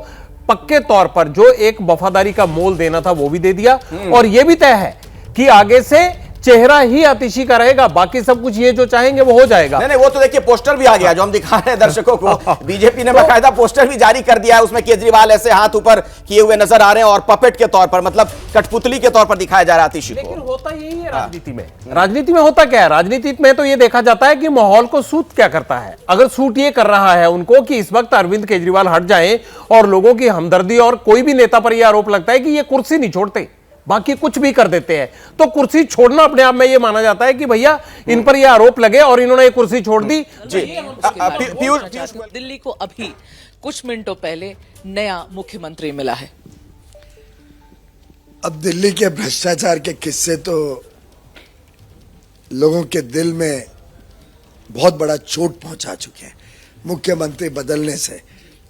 C: पक्के तौर पर जो एक वफादारी का मोल देना था वो भी दे दिया। और यह भी तय है कि आगे से चेहरा ही आतिशी का रहेगा, बाकी सब कुछ ये जो चाहेंगे वो हो जाएगा।
A: नहीं, वो तो देखिए पोस्टर भी आ गया जो हम दिखा रहे हैं दर्शकों को। बीजेपी ने बाकायदा पोस्टर भी जारी कर दिया है, उसमें केजरीवाल ऐसे हाथ ऊपर किए हुए नजर आ रहे हैं और पपेट के तौर पर, मतलब कठपुतली के तौर पर दिखाया जा रहा है आतिशी को।
C: लेकिन होता यही है राजनीति में। राजनीति में होता क्या है? राजनीति में तो ये देखा जाता है कि माहौल को सूट क्या करता है। अगर सूट ये कर रहा है उनको कि इस वक्त अरविंद केजरीवाल हट जाएं और लोगों की हमदर्दी, और कोई भी नेता पर यह आरोप लगता है कि ये कुर्सी नहीं छोड़ते, बाकी कुछ भी कर देते हैं, तो कुर्सी छोड़ना अपने आप में ये माना जाता है कि भैया इन पर ये आरोप लगे और इन्होंने ये कुर्सी छोड़ दी।
A: जी पीयूष,
K: दिल्ली को अभी कुछ मिनटों पहले नया मुख्यमंत्री मिला है।
L: अब दिल्ली के भ्रष्टाचार के किस्से तो लोगों के दिल में बहुत बड़ा चोट पहुंचा चुके हैं। मुख्यमंत्री बदलने से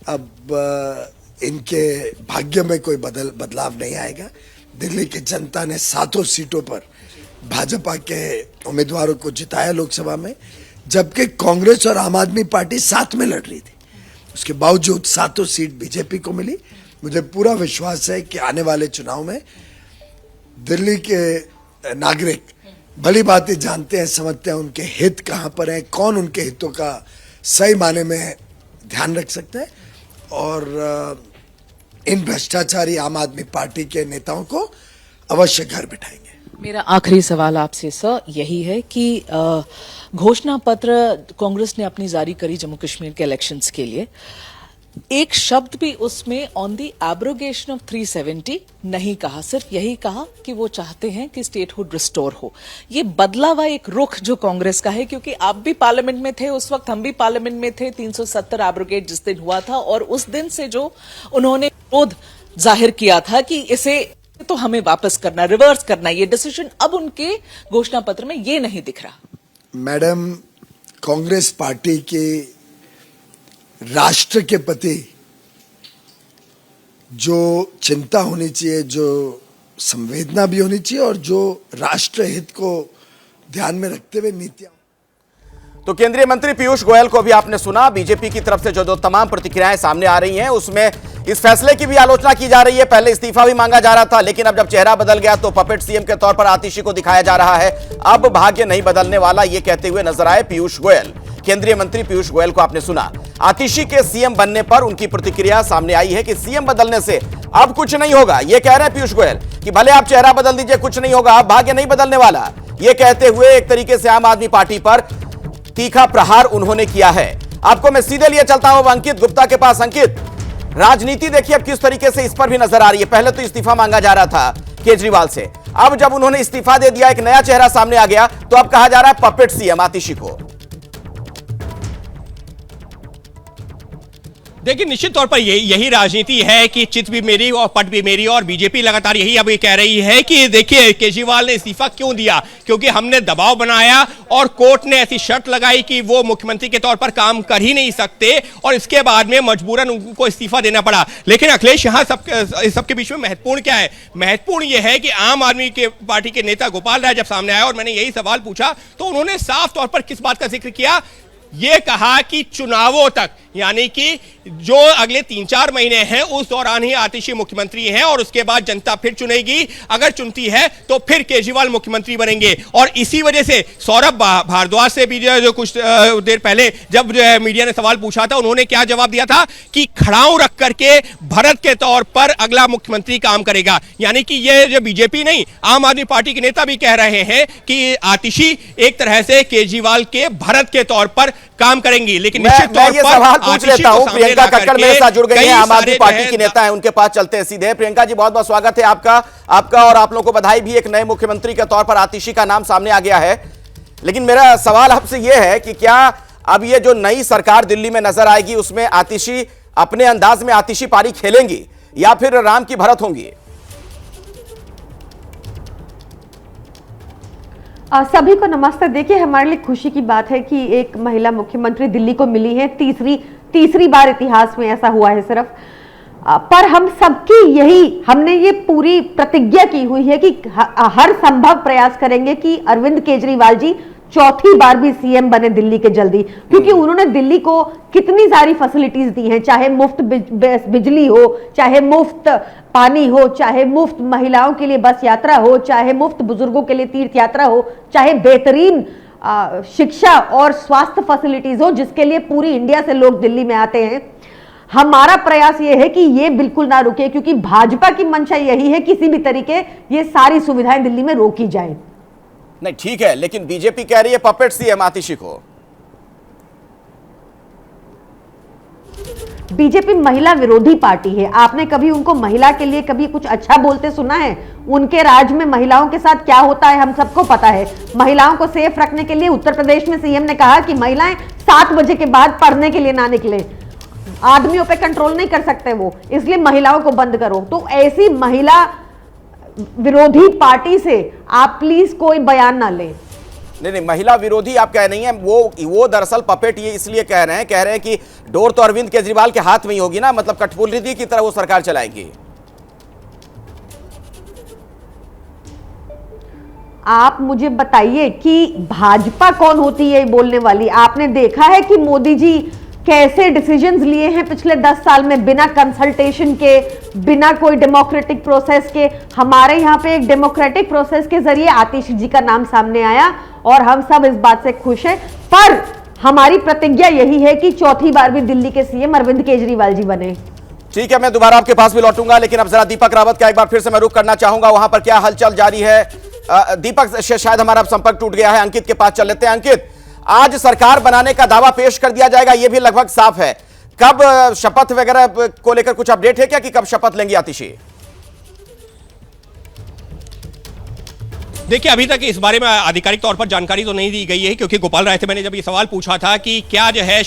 L: अब इनके भाग्य में कोई बदलाव नहीं आएगा। दिल्ली की जनता ने 7 सीटों पर भाजपा के उम्मीदवारों को जिताया लोकसभा में, जबकि कांग्रेस और आम आदमी पार्टी साथ में लड़ रही थी। उसके बावजूद 7 सीट बीजेपी को मिली। मुझे पूरा विश्वास है कि आने वाले चुनाव में दिल्ली के नागरिक भली भांति जानते हैं, समझते हैं उनके हित कहां पर हैं, कौन उनके हितों का सही माने में ध्यान रख सकता है, और इन भ्रष्टाचारी आम आदमी पार्टी के नेताओं को अवश्य घर बिठाएंगे।
K: मेरा आखिरी सवाल आपसे सर यही है कि घोषणा पत्र कांग्रेस ने अपनी जारी करी जम्मू कश्मीर के इलेक्शंस के लिए, एक शब्द भी उसमें ऑन दी एब्रोगेशन ऑफ 370 नहीं कहा, सिर्फ यही कहा कि वो चाहते हैं कि स्टेटहुड रिस्टोर हो। ये बदला हुआ एक रुख जो कांग्रेस का है, क्योंकि आप भी पार्लियामेंट में थे उस वक्त, हम भी पार्लियामेंट में थे, 370 एब्रोगेट जिस दिन हुआ था, और उस दिन से जो उन्होंने विरोध जाहिर किया था कि इसे तो हमें वापस करना, रिवर्स करना, ये डिसीजन अब उनके घोषणा पत्र में ये नहीं दिख रहा।
L: मैडम, कांग्रेस पार्टी की राष्ट्र के प्रति जो चिंता होनी चाहिए, जो संवेदना भी होनी चाहिए, और जो राष्ट्र हित को ध्यान में रखते हुए नीतियां।
A: तो केंद्रीय मंत्री पीयूष गोयल को भी आपने सुना। बीजेपी की तरफ से जो तमाम प्रतिक्रियाएं सामने आ रही हैं, उसमें इस फैसले की भी आलोचना की जा रही है। पहले इस्तीफा भी मांगा जा रहा था, लेकिन अब जब चेहरा बदल गया तो पपेट सीएम के तौर पर आतिशी को दिखाया जा रहा है। अब भाग्य नहीं बदलने वाला, ये कहते हुए नजर आए पीयूष गोयल। केंद्रीय मंत्री पीयूष गोयल को आपने सुना। आतिशी के सीएम बनने पर उनकी प्रतिक्रिया सामने आई है कि सीएम बदलने से अब कुछ नहीं होगा। यह कह रहे हैं पीयूष गोयल कि भले आप चेहरा बदल दीजिए, कुछ नहीं होगा, अब भाग्य नहीं बदलने वाला। यह कहते हुए एक तरीके से आम आदमी पार्टी पर तीखा प्रहार उन्होंने किया है। आपको मैं सीधे लिए चलता हूं अंकित गुप्ता के पास। अंकित, राजनीति देखिए अब किस तरीके से इस पर भी नजर आ रही है। पहले तो इस्तीफा मांगा जा रहा था केजरीवाल से, अब जब उन्होंने इस्तीफा दे दिया, एक नया चेहरा सामने आ गया, तो अब कहा जा रहा है पपेट सीएम आतिशी को।
B: देखिए, निश्चित तौर पर यही राजनीति है कि चित भी मेरी और पट भी मेरी, और बीजेपी लगातार यही अब कह रही है कि देखिए केजरीवाल ने इस्तीफा क्यों दिया, क्योंकि हमने दबाव बनाया और कोर्ट ने ऐसी शर्त लगाई कि वो मुख्यमंत्री के तौर पर काम कर ही नहीं सकते, और इसके बाद में मजबूरन उनको इस्तीफा देना पड़ा। लेकिन अखिलेश, यहाँ सबके बीच में महत्वपूर्ण क्या है? महत्वपूर्ण यह है कि आम आदमी के पार्टी के नेता गोपाल राय जब सामने आया और मैंने यही सवाल पूछा, तो उन्होंने साफ तौर पर किस बात का जिक्र किया? ये कहा कि चुनावों तक, यानी कि जो अगले 3-4 महीने हैं उस दौरान ही आतिशी मुख्यमंत्री हैं, और उसके बाद जनता फिर चुनेगी। अगर चुनती है तो फिर केजरीवाल मुख्यमंत्री बनेंगे। और इसी वजह से सौरभ भारद्वाज से भी जो कुछ देर पहले जब जो है मीडिया ने सवाल पूछा था, उन्होंने क्या जवाब दिया था कि खड़ाऊ रख करके भरत के तौर पर अगला मुख्यमंत्री काम करेगा। यानी कि ये जो बीजेपी नहीं, आम आदमी पार्टी के नेता भी कह रहे हैं कि आतिशी एक तरह से केजरीवाल के भरत के तौर पर काम करेंगी। लेकिन निश्चित तौर पर
A: सवाल पूछ लेता हूं, प्रियंका कक्कड़ मेरे साथ जुड़ गई हैं, आम आदमी पार्टी की नेता है, उनके पास चलते हैं सीधे। प्रियंका जी, बहुत बहुत स्वागत है आपका और आप लोगों को बधाई भी। एक नए मुख्यमंत्री के तौर पर आतिशी का नाम सामने आ गया है, लेकिन मेरा सवाल आपसे यह है कि क्या अब ये जो नई सरकार दिल्ली में नजर आएगी, उसमें आतिशी अपने अंदाज में आतिशी पारी खेलेंगी या फिर राम की भरत होंगी?
M: सभी को नमस्ते। देखिए, हमारे लिए खुशी की बात है कि एक महिला मुख्यमंत्री दिल्ली को मिली है। तीसरी बार इतिहास में ऐसा हुआ है सिर्फ। पर हम सबकी हमने ये पूरी प्रतिज्ञा की हुई है कि हर संभव प्रयास करेंगे कि अरविंद केजरीवाल जी चौथी बार भी सीएम बने दिल्ली के जल्दी, क्योंकि उन्होंने दिल्ली को कितनी सारी फैसिलिटीज दी हैं, चाहे मुफ्त बिजली हो, चाहे मुफ्त पानी हो, चाहे मुफ्त महिलाओं के लिए बस यात्रा हो, चाहे मुफ्त बुजुर्गों के लिए तीर्थ यात्रा हो, चाहे बेहतरीन शिक्षा और स्वास्थ्य फैसिलिटीज हो, जिसके लिए पूरी इंडिया से लोग दिल्ली में आते हैं। हमारा प्रयास यह है कि ये बिल्कुल ना रुके, क्योंकि भाजपा की मंशा यही है किसी भी तरीके ये सारी सुविधाएं दिल्ली में रोकी जाए।
A: नहीं, ठीक है, लेकिन बीजेपी कह रही है पपेट सीएम आतिशी को।
M: बीजेपी महिला विरोधी पार्टी है। आपने कभी उनको महिला के लिए कभी कुछ अच्छा बोलते सुना है? उनके राज में महिलाओं के साथ क्या होता है हम सबको पता है। महिलाओं को सेफ रखने के लिए उत्तर प्रदेश में सीएम ने कहा कि महिलाएं 7 बजे के बाद पढ़ने के लिए ना निकले। आदमियों पे कंट्रोल नहीं कर सकते वो, इसलिए महिलाओं को बंद करो। तो ऐसी महिला विरोधी पार्टी से आप प्लीज कोई बयान ना लें।
A: नहीं, महिला विरोधी आप कह नहीं है, वो दरअसल पपेट ये इसलिए कह रहे हैं कि डोर तो अरविंद केजरीवाल के हाथ में ही होगी ना, मतलब कठपुतली की तरह वो सरकार चलाएंगी।
M: आप मुझे बताइए कि भाजपा कौन होती है बोलने वाली? आपने देखा है कि मोदी जी कैसे डिसीजंस लिए हैं पिछले 10 साल में, बिना कंसल्टेशन के, बिना कोई डेमोक्रेटिक प्रोसेस के। हमारे यहाँ पे एक डेमोक्रेटिक प्रोसेस के जरिए आतिशी जी का नाम सामने आया और हम सब इस बात से खुश हैं। पर हमारी प्रतिज्ञा यही है कि चौथी बार भी दिल्ली के सीएम अरविंद केजरीवाल जी बने।
A: ठीक है, मैं दोबारा आपके पास भी लौटूंगा, लेकिन अब जरा दीपक रावत का एक बार फिर से मैं रुख करना चाहूंगा, वहां पर क्या हलचल जारी है। दीपक से शायद हमारा संपर्क टूट गया है, अंकित के पास चल लेते हैं। अंकित, आज सरकार बनाने का दावा पेश कर दिया जाएगा, यह भी लगभग साफ है। कब शपथ वगैरह को लेकर कुछ अपडेट है क्या कि कब शपथ लेंगी आतिशी?
B: देखिए, अभी तक इस बारे में आधिकारिक तौर पर जानकारी तो नहीं दी गई है, क्योंकि गोपाल राय से मैंने जब ये सवाल पूछा था कि क्या जो है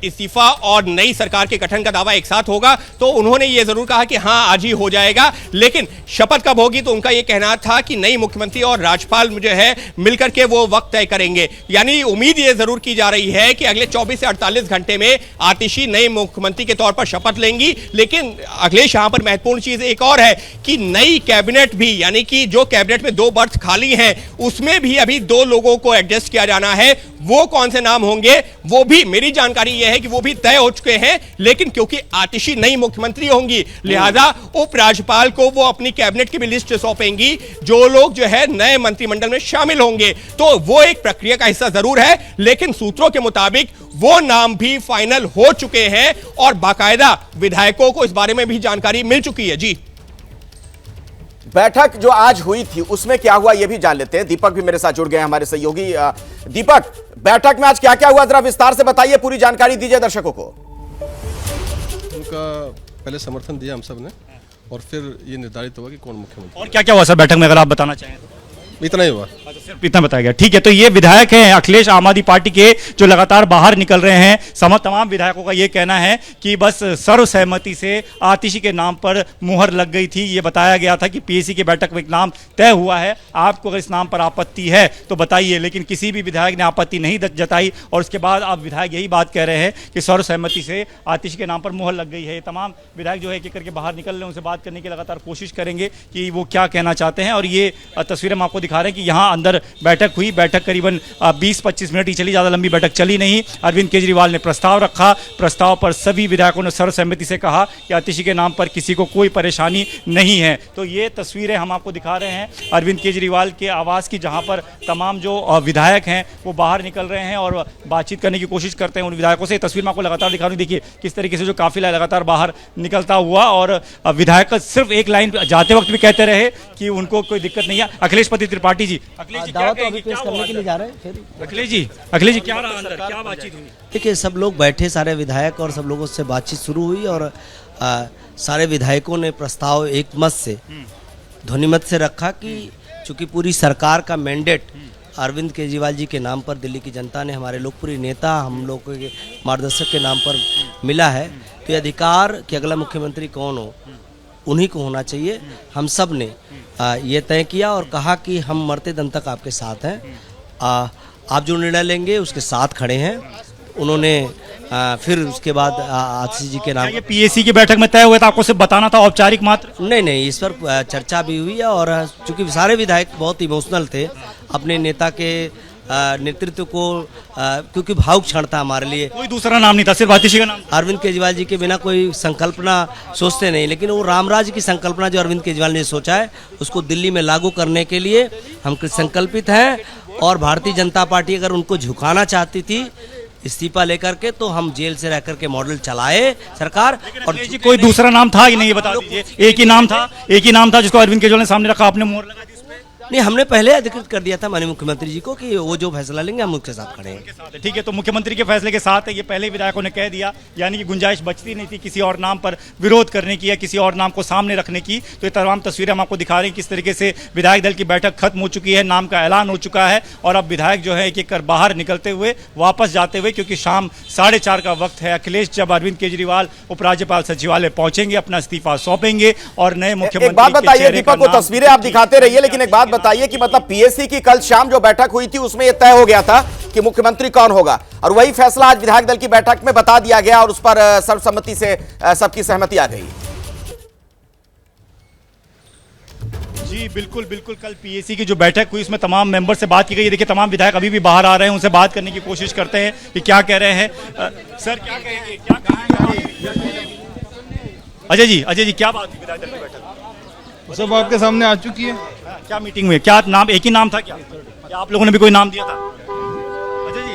B: इस्तीफा और नई सरकार के गठन का दावा एक साथ होगा, तो उन्होंने ये जरूर कहा कि हाँ आज ही हो जाएगा, लेकिन शपथ कब होगी तो उनका ये कहना था कि नई मुख्यमंत्री और राज्यपाल जो है मिलकर के वो वक्त तय करेंगे। यानी उम्मीद ये जरूर की जा रही है कि अगले 24 से 48 घंटे में आतिशी नई मुख्यमंत्री के तौर पर शपथ लेंगी। लेकिन अखिलेश, यहां पर महत्वपूर्ण चीज एक और है कि नई कैबिनेट भी, यानी कि जो कैबिनेट में 2 बर्थ खाली हैं, उसमें भी अभी 2 लोगों को एडजस्ट किया जाना है। वो कौन से नाम होंगे वो भी, मेरी जानकारी यह है कि वो भी तय हो चुके हैं, लेकिन क्योंकि आतिशी नई मुख्यमंत्री होंगी, लिहाजा उपराज्यपाल को वो अपनी कैबिनेट की भी लिस्ट सौंपेंगी, जो लोग जो है नए मंत्रिमंडल में शामिल होंगे। तो वो एक प्रक्रिया का हिस्सा जरूर है, लेकिन सूत्रों के मुताबिक वो नाम भी फाइनल हो चुके हैं और बाकायदा विधायकों को इस बारे में भी जानकारी मिल चुकी है। जी,
A: बैठक जो आज हुई थी उसमें क्या हुआ ये भी जान लेते हैं। दीपक भी मेरे साथ जुड़ गए हैं, हमारे सहयोगी। दीपक, बैठक में आज क्या क्या हुआ, जरा विस्तार से बताइए, पूरी जानकारी दीजिए दर्शकों को।
N: उनका पहले समर्थन दिया हम सब ने, और फिर ये निर्धारित हुआ कि कौन मुख्यमंत्री।
E: और क्या क्या हुआ सर बैठक में, अगर आप बताना चाहें तो?
N: इतना ही हुआ,
E: सिर्फ इतना बताया गया। ठीक है, तो ये विधायक हैं अखिलेश आम आदमी पार्टी के, जो लगातार बाहर निकल रहे हैं। तमाम विधायकों का ये कहना है कि बस सर्वसहमति से आतिशी के नाम पर मुहर लग गई थी। ये बताया गया था कि पीएसी की बैठक में एक नाम तय हुआ है, आपको अगर इस नाम पर आपत्ति है तो बताइए, लेकिन किसी भी विधायक ने आपत्ति नहीं जताई। और उसके बाद अब विधायक यही बात कह रहे हैं कि सर्वसहमति से आतिशी के नाम पर मुहर लग गई है। तमाम विधायक जो है एक करके बाहर निकल रहे हैं, उनसे बात करने की लगातार कोशिश करेंगे कि वो क्या कहना चाहते हैं। और ये तस्वीरें हम आपको दिखा रहे हैं कि यहाँ अंदर बैठक हुई। बैठक करीबन 20-25 मिनट ही चली, ज़्यादा लंबी बैठक चली नहीं। अरविंद केजरीवाल ने प्रस्ताव रखा, प्रस्ताव पर सभी विधायकों ने सर्वसहमति से कहा कि आतिशी के नाम पर किसी को कोई परेशानी नहीं है। तो ये तस्वीरें हम आपको दिखा रहे हैं अरविंद केजरीवाल के आवास की, जहाँ पर तमाम जो विधायक हैं वो बाहर निकल रहे हैं और बातचीत करने की कोशिश करते हैं उन विधायकों से। तस्वीर में आपको लगातार दिखा रही हूँ, देखिए किस तरीके से जो काफिला लगातार बाहर निकलता हुआ, और विधायक सिर्फ एक लाइन जाते वक्त भी कहते रहे कि उनको कोई दिक्कत नहीं है। अखिलेश पति त्रिपाठी जी, अखिलेश जी
O: दावा तो अभी पेश करने के लिए जा रहे हैं।
E: अखिलेश जी क्या रहा अंदर, क्या बातचीत हुई?
O: देखिए, सब लोग बैठे, सारे विधायक, और सब लोगों से बातचीत शुरू हुई और सारे विधायकों ने प्रस्ताव एक मत से, ध्वनिमत से रखा कि चूंकि पूरी सरकार का मैंडेट अरविंद केजरीवाल जी के नाम पर दिल्ली की जनता ने, हमारे लोकप्रिय नेता, हम लोग के मार्गदर्शक के नाम पर मिला है, तो ये अधिकार कि अगला मुख्यमंत्री कौन हो उन्हीं को होना चाहिए। हम सब ने ये तय किया और कहा कि हम मरते दम तक आपके साथ हैं, आप जो निर्णय लेंगे उसके साथ खड़े हैं। उन्होंने फिर उसके बाद आतिशी जी के नाम,
E: ये पीएसी की बैठक में तय हुआ था, आपको सिर्फ बताना था औपचारिक मात्र?
O: नहीं, इस पर चर्चा भी हुई है। और चूंकि सारे विधायक बहुत इमोशनल थे अपने नेता के नेतृत्व को, क्योंकि भावुक क्षण था हमारे लिए।
E: कोई दूसरा नाम नहीं था, सिर्फ आतिशी का नाम।
O: अरविंद केजरीवाल जी के बिना कोई संकल्पना सोचते नहीं, लेकिन वो रामराज की संकल्पना जो अरविंद केजरीवाल ने सोचा है उसको दिल्ली में लागू करने के लिए हम संकल्पित हैं। और भारतीय जनता पार्टी अगर उनको झुकाना चाहती थी इस्तीफा लेकर के, तो हम जेल से रहकर के मॉडल चलाए सरकार। और
E: जी कोई दूसरा नाम था कि नहीं, ये बता दीजिए। एक ही नाम था जिसको अरविंद केजरीवाल ने सामने रखा, आपने मोहर लगा दी उसमें?
O: नहीं, हमने पहले अधिकृत कर दिया था माननीय मुख्यमंत्री जी को कि वो जो फैसला लेंगे हम उनके साथ खड़े हैं।
E: ठीक है, तो मुख्यमंत्री के फैसले के साथ है, ये पहले विधायकों ने कह दिया, यानी कि गुंजाइश बचती नहीं थी किसी और नाम पर विरोध करने की या किसी और नाम को सामने रखने की। तो ये तमाम तस्वीरें हम आपको दिखा रहे हैं किस तरीके से विधायक दल की बैठक खत्म हो चुकी है, नाम का ऐलान हो चुका है और अब विधायक जो है एक एक कर बाहर निकलते हुए वापस जाते हुए, क्योंकि शाम 4:30 का वक्त है। अखिलेश जब अरविंद केजरीवाल उपराज्यपाल सचिवालय पहुंचेंगे, अपना इस्तीफा सौंपेंगे और नए मुख्यमंत्री।
A: एक बात बताइए दीपक, को तस्वीरें आप दिखाते रहिए, लेकिन एक बात बताइए कि मतलब पीएससी की कल शाम जो बैठक हुई थी उसमें यह तय हो गया था कि मुख्यमंत्री कौन होगा, और वही फैसला आज विधायक दल की बैठक में बता दिया गया और उस पर सर्वसम्मति से सबकी सहमति आ गई।
E: जी बिल्कुल बिल्कुल, कल पीएससी की जो बैठक हुई उसमें तमाम मेंबर से बात की गई। देखिए तमाम विधायक अभी भी बाहर आ रहे हैं, उनसे बात करने की कोशिश करते हैं कि क्या कह रहे हैं। सर क्या कहेंगे, क्या कहेंगे? अजय जी क्या बात हुई विधायक दल की बैठक?
P: सब आपके सामने आ चुकी है।
E: क्या मीटिंग हुई, क्या नाम, एक ही नाम था क्या आप लोगों ने भी कोई नाम दिया था? अजय जी,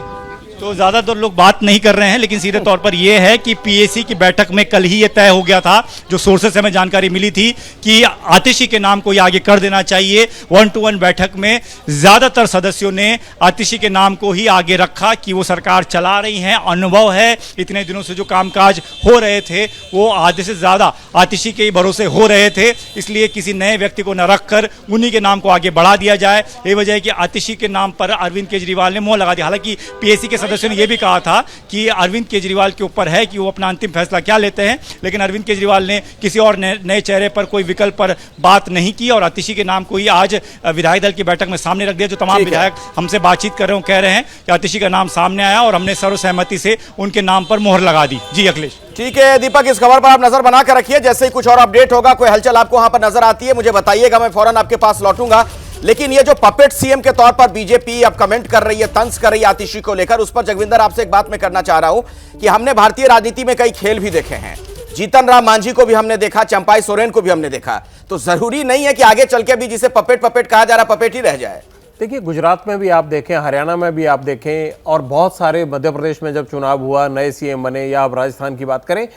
E: तो ज्यादातर लोग बात नहीं कर रहे हैं, लेकिन सीधे तौर पर यह है कि पीएससी की बैठक में कल ही यह तय हो गया था, जो सोर्सेस से हमें जानकारी मिली थी कि आतिशी के नाम को ये आगे कर देना चाहिए। 1-to-1 बैठक में ज्यादातर सदस्यों ने आतिशी के नाम को ही आगे रखा कि वो सरकार चला रही हैं, अनुभव है, इतने दिनों से जो कामकाज हो रहे थे वो आधे से ज्यादा आतिशी के ही भरोसे हो रहे थे, इसलिए किसी नए व्यक्ति को न रखकर उन्हीं के नाम को आगे बढ़ा दिया जाए। ये वजह है कि आतिशी के नाम पर अरविंद केजरीवाल ने मोहर लगा दिया। हालांकि पीएससी के सदस्यों ने यह भी कहा था कि अरविंद केजरीवाल के ऊपर है कि वो अपना अंतिम फैसला क्या लेते हैं, लेकिन अरविंद केजरीवाल ने किसी और नए चेहरे पर कोई विकल्प पर बात नहीं की और आतिशी के नाम को ही आज विधायक दल की बैठक में सामने रख दिया। जो तमाम विधायक हमसे बातचीत कर रहे हैं कह रहे हैं कि आतिशी का नाम सामने आया और हमने सर्वसहमति से उनके नाम पर मोहर लगा दी। जी अखिलेश।
A: ठीक है दीपक, इस खबर पर आप नजर बना कर रखिए, जैसे ही कुछ और अपडेट होगा, कोई हलचल आपको वहां पर नजर आती है मुझे बताइएगा, मैं फौरन आपके पास लौटूंगा। लेकिन ये जो पपेट सीएम के तौर पर बीजेपी अब कमेंट कर रही है, तंज कर रही है आतिशी को लेकर, उस पर जगविंदर आपसे एक बात मैं करना चाह रहा हूं कि हमने भारतीय राजनीति में कई खेल भी देखे हैं, जीतन राम मांझी को भी हमने देखा, चंपाई सोरेन को भी हमने देखा, तो जरूरी नहीं है कि आगे चल के भी जिसे पपेट कहा जा रहा पपेट ही रह जाए।
C: देखिए गुजरात में भी आप देखें, हरियाणा में भी आप देखें, और बहुत सारे मध्य प्रदेश में जब चुनाव हुआ नए सीएम बने, या आप राजस्थान की बात करें,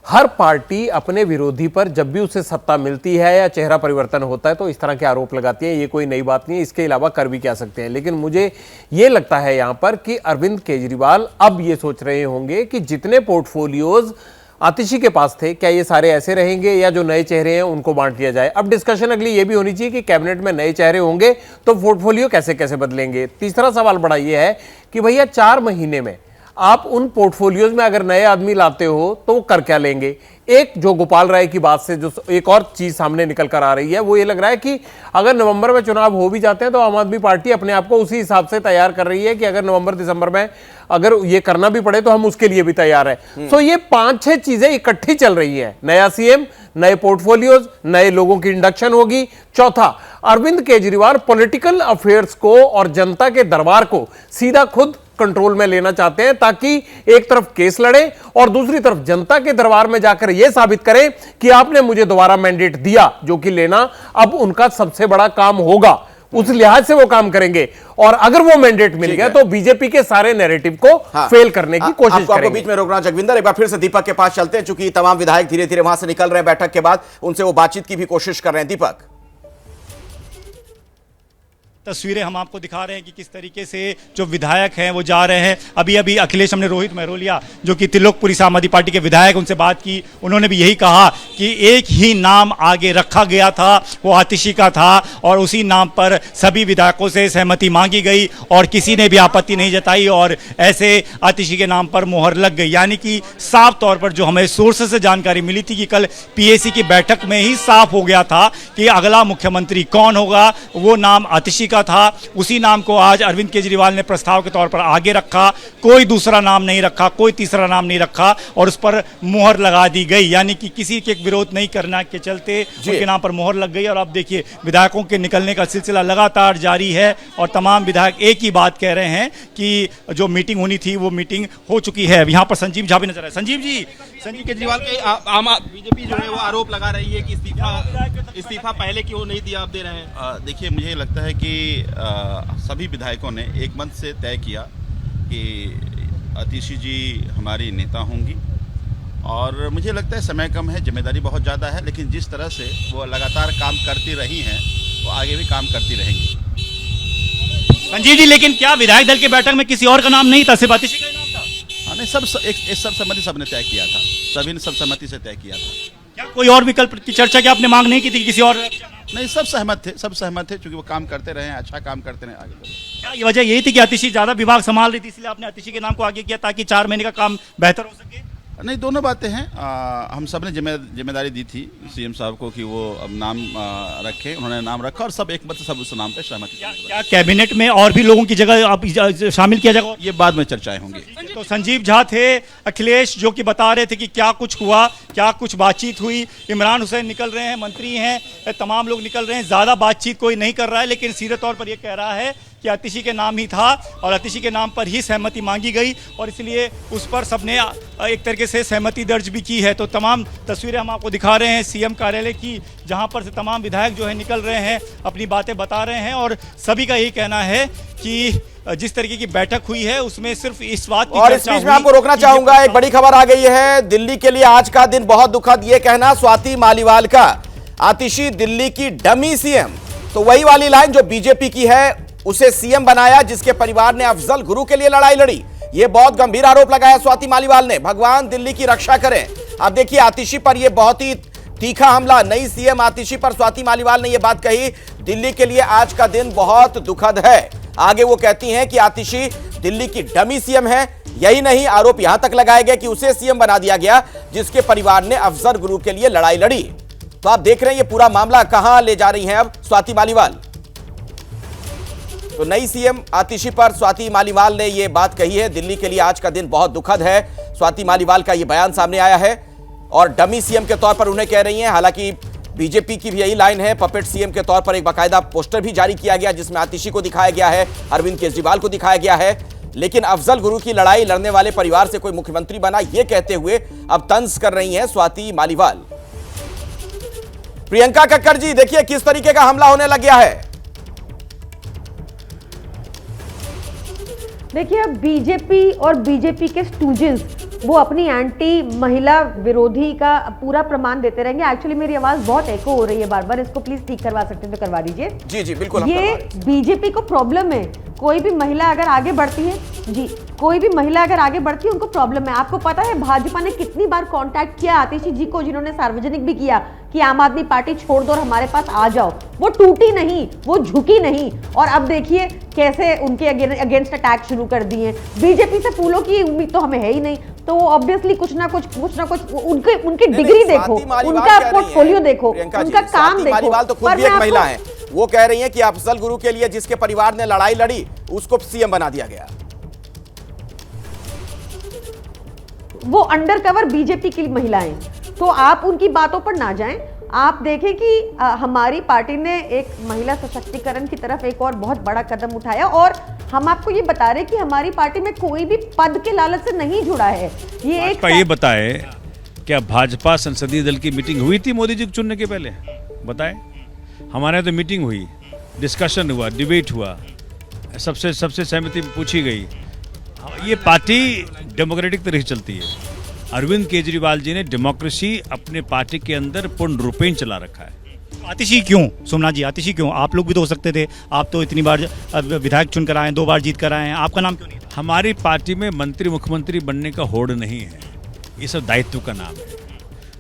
C: हर पार्टी अपने विरोधी पर जब भी उसे सत्ता मिलती है या चेहरा परिवर्तन होता है तो इस तरह के आरोप लगाती है। ये कोई नई बात नहीं है, इसके अलावा कर भी क्या सकते हैं। लेकिन मुझे ये लगता है यहां पर कि अरविंद केजरीवाल अब ये सोच रहे होंगे कि जितने पोर्टफोलियोज आतिशी के पास थे, क्या ये सारे ऐसे रहेंगे या जो नए चेहरे हैं उनको बांट दिया जाए। अब डिस्कशन अगली ये भी होनी चाहिए कि कैबिनेट में नए चेहरे होंगे तो पोर्टफोलियो कैसे कैसे बदलेंगे। तीसरा सवाल बड़ा ये है कि भैया 4 महीने में आप उन पोर्टफोलियोज में अगर नए आदमी लाते हो तो कर क्या लेंगे। एक जो गोपाल राय की बात से जो एक और चीज सामने निकल कर आ रही है वो ये लग रहा है कि अगर नवंबर में चुनाव हो भी जाते हैं तो आम आदमी पार्टी अपने आप को उसी हिसाब से तैयार कर रही है कि अगर नवंबर दिसंबर में अगर ये करना भी पड़े तो हम उसके लिए भी तैयार है। तो ये 5-6 चीजें इकट्ठी चल रही है, नया सीएम, नए पोर्टफोलियोज, नए लोगों की इंडक्शन होगी। चौथा, अरविंद केजरीवाल पॉलिटिकल अफेयर्स को और जनता के दरबार को सीधा खुद कंट्रोल में लेना चाहते हैं, ताकि एक तरफ केस लड़े और दूसरी तरफ जनता के दरबार में जाकर यह साबित करें कि आपने मुझे दोबारा मैंडेट दिया, जो कि लेना अब उनका सबसे बड़ा काम होगा। उस लिहाज से वो काम करेंगे और अगर वो मैंडेट मिल गया तो बीजेपी के सारे नैरेटिव को फेल करने की कोशिश करेंगे।
A: आपको बीच में रोकना जगविंदर, एक बार फिर से दीपक के पास चलते हैं, चूंकि तमाम विधायक धीरे धीरे वहां से निकल रहे हैं बैठक के बाद, उनसे वो बातचीत की भी कोशिश कर रहे हैं। दीपक,
E: तस्वीरें हम आपको दिखा रहे हैं कि किस तरीके से जो विधायक हैं वो जा रहे हैं। अभी अभी अखिलेश, हमने रोहित मेहरोलिया जो कि त्रिलोकपुरी से आम आदमी पार्टी के विधायक, उनसे बात की, उन्होंने भी यही कहा कि एक ही नाम आगे रखा गया था, वो आतिशी का था और उसी नाम पर सभी विधायकों से सहमति मांगी गई और किसी ने भी आपत्ति नहीं जताई और ऐसे आतिशी के नाम पर मोहर लग गई। यानी कि साफ तौर पर जो हमें सोर्सेस से जानकारी मिली थी कि कल पीएससी की बैठक में ही साफ हो गया था कि अगला मुख्यमंत्री कौन होगा, वो नाम आतिशी का था। उसी नाम को आज अरविंद केजरीवाल ने प्रस्ताव के तौर पर आगे रखा, कोई दूसरा नाम नहीं रखा, कोई तीसरा नाम नहीं रखा और उस पर मोहर लगा दी गई। यानी कि किसी के विरोध नहीं करना के चलते उनके नाम पर मोहर लग गई। और अब देखिए विधायकों के निकलने का सिलसिला लगातार जारी है और तमाम विधायक एक ही बात कह रहे हैं कि जो मीटिंग होनी थी वो मीटिंग हो चुकी है। यहाँ पर संजीव झा भी नजर आए। संजीव
Q: केजरीवाल के बीजेपी जो है वो आरोप लगा रही है कि इस्तीफा पहले क्यों नहीं दिया, आप दे रहे हैं।
R: देखिए, मुझे लगता है कि सभी विधायकों ने एक मंच से तय किया कि आतिशी जी हमारी नेता होंगी और मुझे लगता है समय कम है, जिम्मेदारी बहुत ज़्यादा है, लेकिन जिस तरह से वो लगातार काम करती रही हैं वो आगे भी काम करती रहेंगी।
E: संजीव जी, लेकिन क्या विधायक दल की बैठक में किसी और का नाम नहीं था, सिर्फ आतिशी का ही नाम था?
R: हाँ नहीं, सब सहमति सबने तय किया था, सभी ने सब सहमति से तय किया था।
E: क्या कोई और विकल्प की चर्चा की आपने मांग नहीं की थी किसी और?
R: नहीं, सब सहमत थे क्योंकि वो काम करते रहे, अच्छा काम करते रहे आगे।
E: क्या ये वजह यही थी कि आतिशी ज्यादा विभाग संभाल रही थी, इसलिए आपने आतिशी के नाम को आगे किया ताकि 4 महीने का काम बेहतर हो सके?
R: नहीं, दोनों बातें हैं। हम सब ने जिम्मेदारी दी थी सीएम साहब को कि वो अब नाम रखें, उन्होंने नाम रखा और सब एक मत से सब उस नाम पे सहमति।
E: क्या कैबिनेट में और भी लोगों की जगह आप शामिल किया जाएगा?
R: ये बाद में चर्चाएं होंगी।
E: तो संजीव झा थे, अखिलेश जो कि बता रहे थे कि क्या कुछ हुआ, क्या कुछ बातचीत हुई। इमरान हुसैन निकल रहे हैं, मंत्री हैं, तमाम लोग निकल रहे हैं, ज़्यादा बातचीत कोई नहीं कर रहा है, लेकिन सीधे तौर पर यह कह रहा है कि आतिशी के नाम ही था और आतिशी के नाम पर ही सहमति मांगी गई और इसलिए उस पर सबने एक तरीके से सहमति दर्ज भी की है। तो तमाम तस्वीरें हम आपको दिखा रहे हैं सीएम कार्यालय की, जहां पर से तमाम विधायक जो है निकल रहे हैं, अपनी बातें बता रहे हैं और सभी का यही कहना है कि जिस तरीके की बैठक हुई है उसमें सिर्फ इस बात की
A: और इस बीच में आपको रोकना चाहूंगा, एक बड़ी खबर आ गई है दिल्ली के लिए आज का दिन बहुत दुखद, ये कहना स्वाति मालीवाल का, आतिशी दिल्ली की डमी सीएम। तो वही वाली लाइन जो बीजेपी की है, उसे सीएम बनाया जिसके परिवार ने अफजल गुरु के लिए लड़ाई लड़ी। यह बहुत गंभीर आरोप लगाया स्वाति मालीवाल ने, भगवान दिल्ली की रक्षा करें। अब देखिए आतिशी पर यह बहुत ही तीखा हमला, नई सीएम आतिशी पर स्वाति मालीवाल ने यह बात कही, दिल्ली के लिए आज का दिन बहुत दुखद है। आगे वो कहती हैं कि आतिशी दिल्ली की डमी सीएम है। यही नहीं, आरोप यहां तक लगाए गए कि उसे सीएम बना दिया गया जिसके परिवार ने अफजल गुरु के लिए लड़ाई लड़ी। तो आप देख रहे हैं ये पूरा मामला कहां ले जा रही हैं अब स्वाति मालीवाल। तो नई सीएम आतिशी पर स्वाति मालीवाल ने यह बात कही है, दिल्ली के लिए आज का दिन बहुत दुखद है। स्वाति मालीवाल का यह बयान सामने आया है और डमी सीएम के तौर पर उन्हें कह रही हैं। हालांकि बीजेपी की भी यही लाइन है, पपेट सीएम के तौर पर एक बाकायदा पोस्टर भी जारी किया गया जिसमें आतिशी को दिखाया गया है, अरविंद केजरीवाल को दिखाया गया है। लेकिन अफजल गुरु की लड़ाई लड़ने वाले परिवार से कोई मुख्यमंत्री बना, यह कहते हुए अब तंज कर रही हैं स्वाति मालीवाल। प्रियंका कक्कड़ जी, देखिए किस तरीके का हमला होने लग गया है।
M: देखिए अब बीजेपी और बीजेपी के स्टूडेंट्स वो अपनी एंटी महिला विरोधी का पूरा प्रमाण देते रहेंगे। एक्चुअली मेरी आवाज बहुत एको हो रही है बार बार, इसको प्लीज ठीक करवा सकते हैं तो करवा दीजिए।
A: जी जी बिल्कुल।
M: ये बीजेपी को प्रॉब्लम है, कोई भी महिला अगर आगे बढ़ती है जी, कोई भी महिला अगर आगे बढ़ती है उनको प्रॉब्लम है। आपको पता है भाजपा ने कितनी बार कांटेक्ट किया आतिशी जी को, जिन्होंने सार्वजनिक भी किया कि आम आदमी पार्टी छोड़ दो और हमारे पास आ जाओ। वो टूटी नहीं, वो झुकी नहीं और अब देखिए कैसे उनके अगेंस्ट अटैक शुरू कर दिए। बीजेपी से फूलों की उम्मीद तो हमें है ही नहीं, तो ऑब्वियसली कुछ ना कुछ उनकी डिग्री देखो, उनका पोर्टफोलियो देखो, उनका काम देखो।
A: मालीवाल तो खुद भी एक महिला है, वो कह रही हैं कि अफजल गुरु के लिए जिसके परिवार ने लड़ाई लड़ी उसको सीएम बना दिया गया।
M: वो अंडरकवर बीजेपी की महिलाएं, तो आप उनकी बातों पर ना जाएं। आप देखें कि हमारी पार्टी ने एक महिला सशक्तिकरण की तरफ एक और बहुत बड़ा कदम उठाया और हम आपको ये बता रहे कि हमारी पार्टी में कोई भी पद के लालच से नहीं जुड़ा है।
P: ये बताए क्या भाजपा संसदीय दल की मीटिंग हुई थी मोदी जी को चुनने के पहले? बताएं। हमारे तो मीटिंग हुई, डिस्कशन हुआ, डिबेट हुआ, सबसे सहमति पूछी गई। ये पार्टी डेमोक्रेटिक तरह चलती है। अरविंद केजरीवाल जी ने डेमोक्रेसी अपने पार्टी के अंदर पूर्ण रूपेण चला रखा है।
E: आतिशी क्यों, सोमनाथ जी आतिशी क्यों? आप लोग भी तो हो सकते थे, आप तो इतनी बार विधायक चुन कर आए, 2 बार जीत कर आए हैं, आपका नाम क्यों नहीं?
P: हमारी पार्टी में मंत्री मुख्यमंत्री बनने का होड़ नहीं है, ये सब दायित्व का नाम है।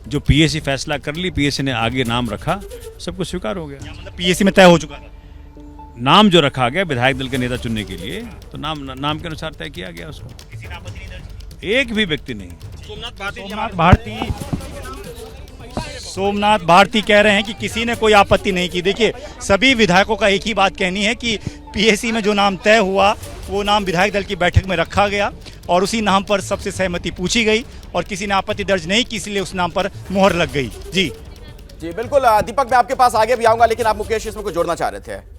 P: जो पीएसी फैसला कर ली, पीएसी ने आगे नाम रखा, सब कुछ स्वीकार हो गया।
E: मतलब पीएसी में तय हो चुका था
P: नाम जो रखा गया विधायक दल के नेता चुनने के लिए, तो नाम के अनुसार तय किया गया उसको।
E: किसी ने आपत्ति नहीं दर्ज?
P: एक भी व्यक्ति नहीं।
E: सोमनाथ भारती कह रहे हैं कि किसी ने कोई आपत्ति नहीं की। देखिए सभी विधायकों का एक ही बात कहनी है कि पीएसी में जो नाम तय हुआ वो नाम विधायक दल की बैठक में रखा गया और उसी नाम पर सबसे सहमति पूछी गई और किसी ने आपत्ति दर्ज नहीं की, इसलिए उस नाम पर मुहर लग गई। जी
A: जी बिल्कुल। दीपक मैं आपके पास आगे भी आऊंगा, लेकिन आप मुकेश इसमें कुछ जोड़ना चाह रहे थे।